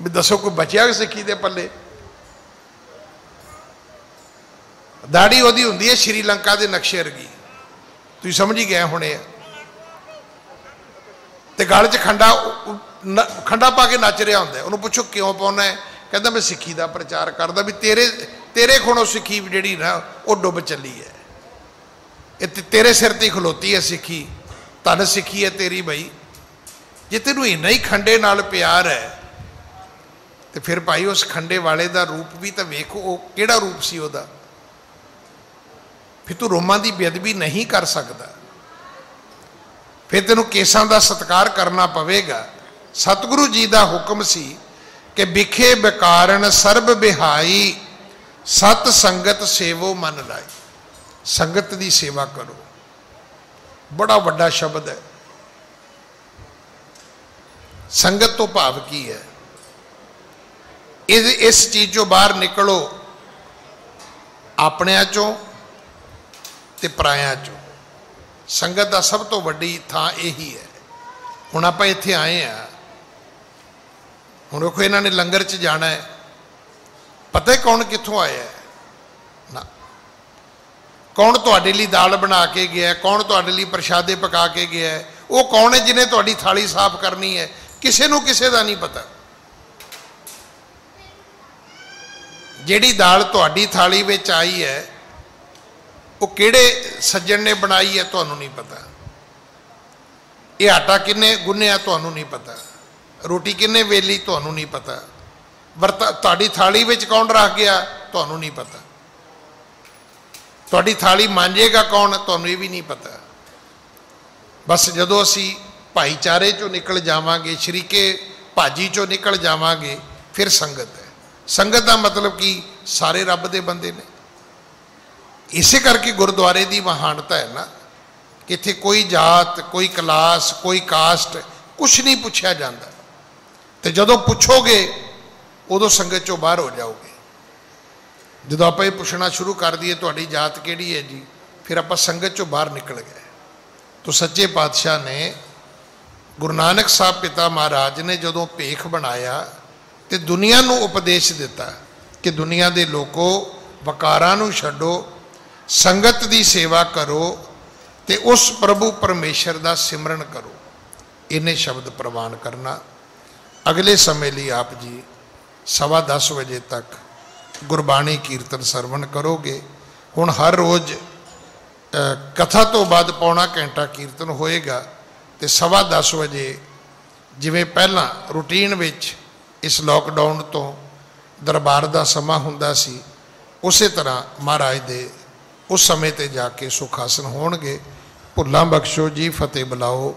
भी दसो कोई बचिया सिੱਖੀ दे पल्ले। दाड़ी ਉਹਦੀ ਹੁੰਦੀ है श्रीलंका के नक्शे वर्गी, तुसीं समझ ही गए होने। ते गल 'च खंडा पा के नच रहा होंदा। उन्होंने पुछो क्यों पाउना है, कहता मैं सिੱਖੀ का प्रचार करदा भी तेरे कोलों सिੱਖੀ जिहड़ी ना वो डुब चली है। ये तेरे सिर ते खलोती है सिੱਖੀ, धन सिੱਖੀ है तेरी बई। जे तेनू इन्ना ही खंडे नाल प्यार है तो फिर भाई उस खंडे वाले का रूप भी तो वेख, वो किहड़ा रूप सी उहदा। फिर तू रोमां की बेअदबी नहीं कर सकता, फिर तेनों केसां का सत्कार करना पवेगा। सतगुरु जी का हुक्म सी कि बिखे बेकारण सर्ब बिहाई, सत संगत सेवो मन लाई। संगत की सेवा करो, बड़ा वड्डा शब्द है। संगत तो भाव की है, इस चीज चों बाहर निकलो, अपनियां चों ते परायां चों। संगत का सब तो वड्डी थां यही है। हुण आपां इत्थे आए हैं, हुण देखो इन्हां ने लंगर च जाना है, पता है कौन कित्थों आया है ना, कौन तुहाडे लई दाल बना के गया, कौन तुहाडे लई प्रशादे पका के गया है, वो कौन है जिन्हें तुहाडी थाली साफ करनी है। किसी नूं किसी का नहीं पता। जिहड़ी दाल तुहाडी थाली विच आई है वो किहड़े सज्जण ने बनाई है तुहानूं नहीं पता। ये आटा किन्ने गुन्निया तुहानूं नहीं पता, रोटी किन्ने वेली तुहानूं नहीं पता, तुहाडी थाली विच कौन रख गया तुहानूं नहीं पता, तुहाडी थाली मांजेगा कौन तुहानूं ये भी नहीं पता। बस जदों असीं भाईचारे चों निकल जावांगे, शरीके भाजी चों निकल जावांगे, फिर संगत है। संगत का मतलब कि सारे रब दे बंदे ने। इसे करके गुरुद्वारे की महानता है ना कि इत्थे कोई जात, कोई क्लास, कोई कास्ट कुछ नहीं पूछा जाता। तो जदों पुछोगे उदों संगत चों बाहर हो जाओगे। जदों आप ये पूछना शुरू कर दिए तुहाडी जात किहड़ी है जी, फिर आप संगत चों बाहर निकल गए। तो सच्चे पातशाह ने गुरु नानक साहब पिता महाराज ने जदों भेख बनाया तो दुनिया नूं उपदेश दिता कि दुनिया के लोगों वकारां नूं छड्डो, संगत की सेवा करो तो उस प्रभु परमेश्वर का सिमरन करो। इन्हें शब्द प्रवान करना। अगले समय लिए आप जी 10:15 बजे तक गुरबाणी कीर्तन सरवण करोगे। हुण हर रोज़ कथा तो बाद पौना घंटा कीर्तन होएगा तो 10:15 बजे जिवें पहला रूटीन विच इस लॉकडाउन तो दरबार का समा हुंदा सी, उस तरह महाराज दे उस समय ते जाके सुखासन होणगे। भुल्लां बख्शो जी, फतेह बुलाओ।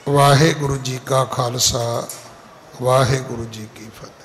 वाहे गुरु जी का खालसा, वाहे गुरु जी की फतेह।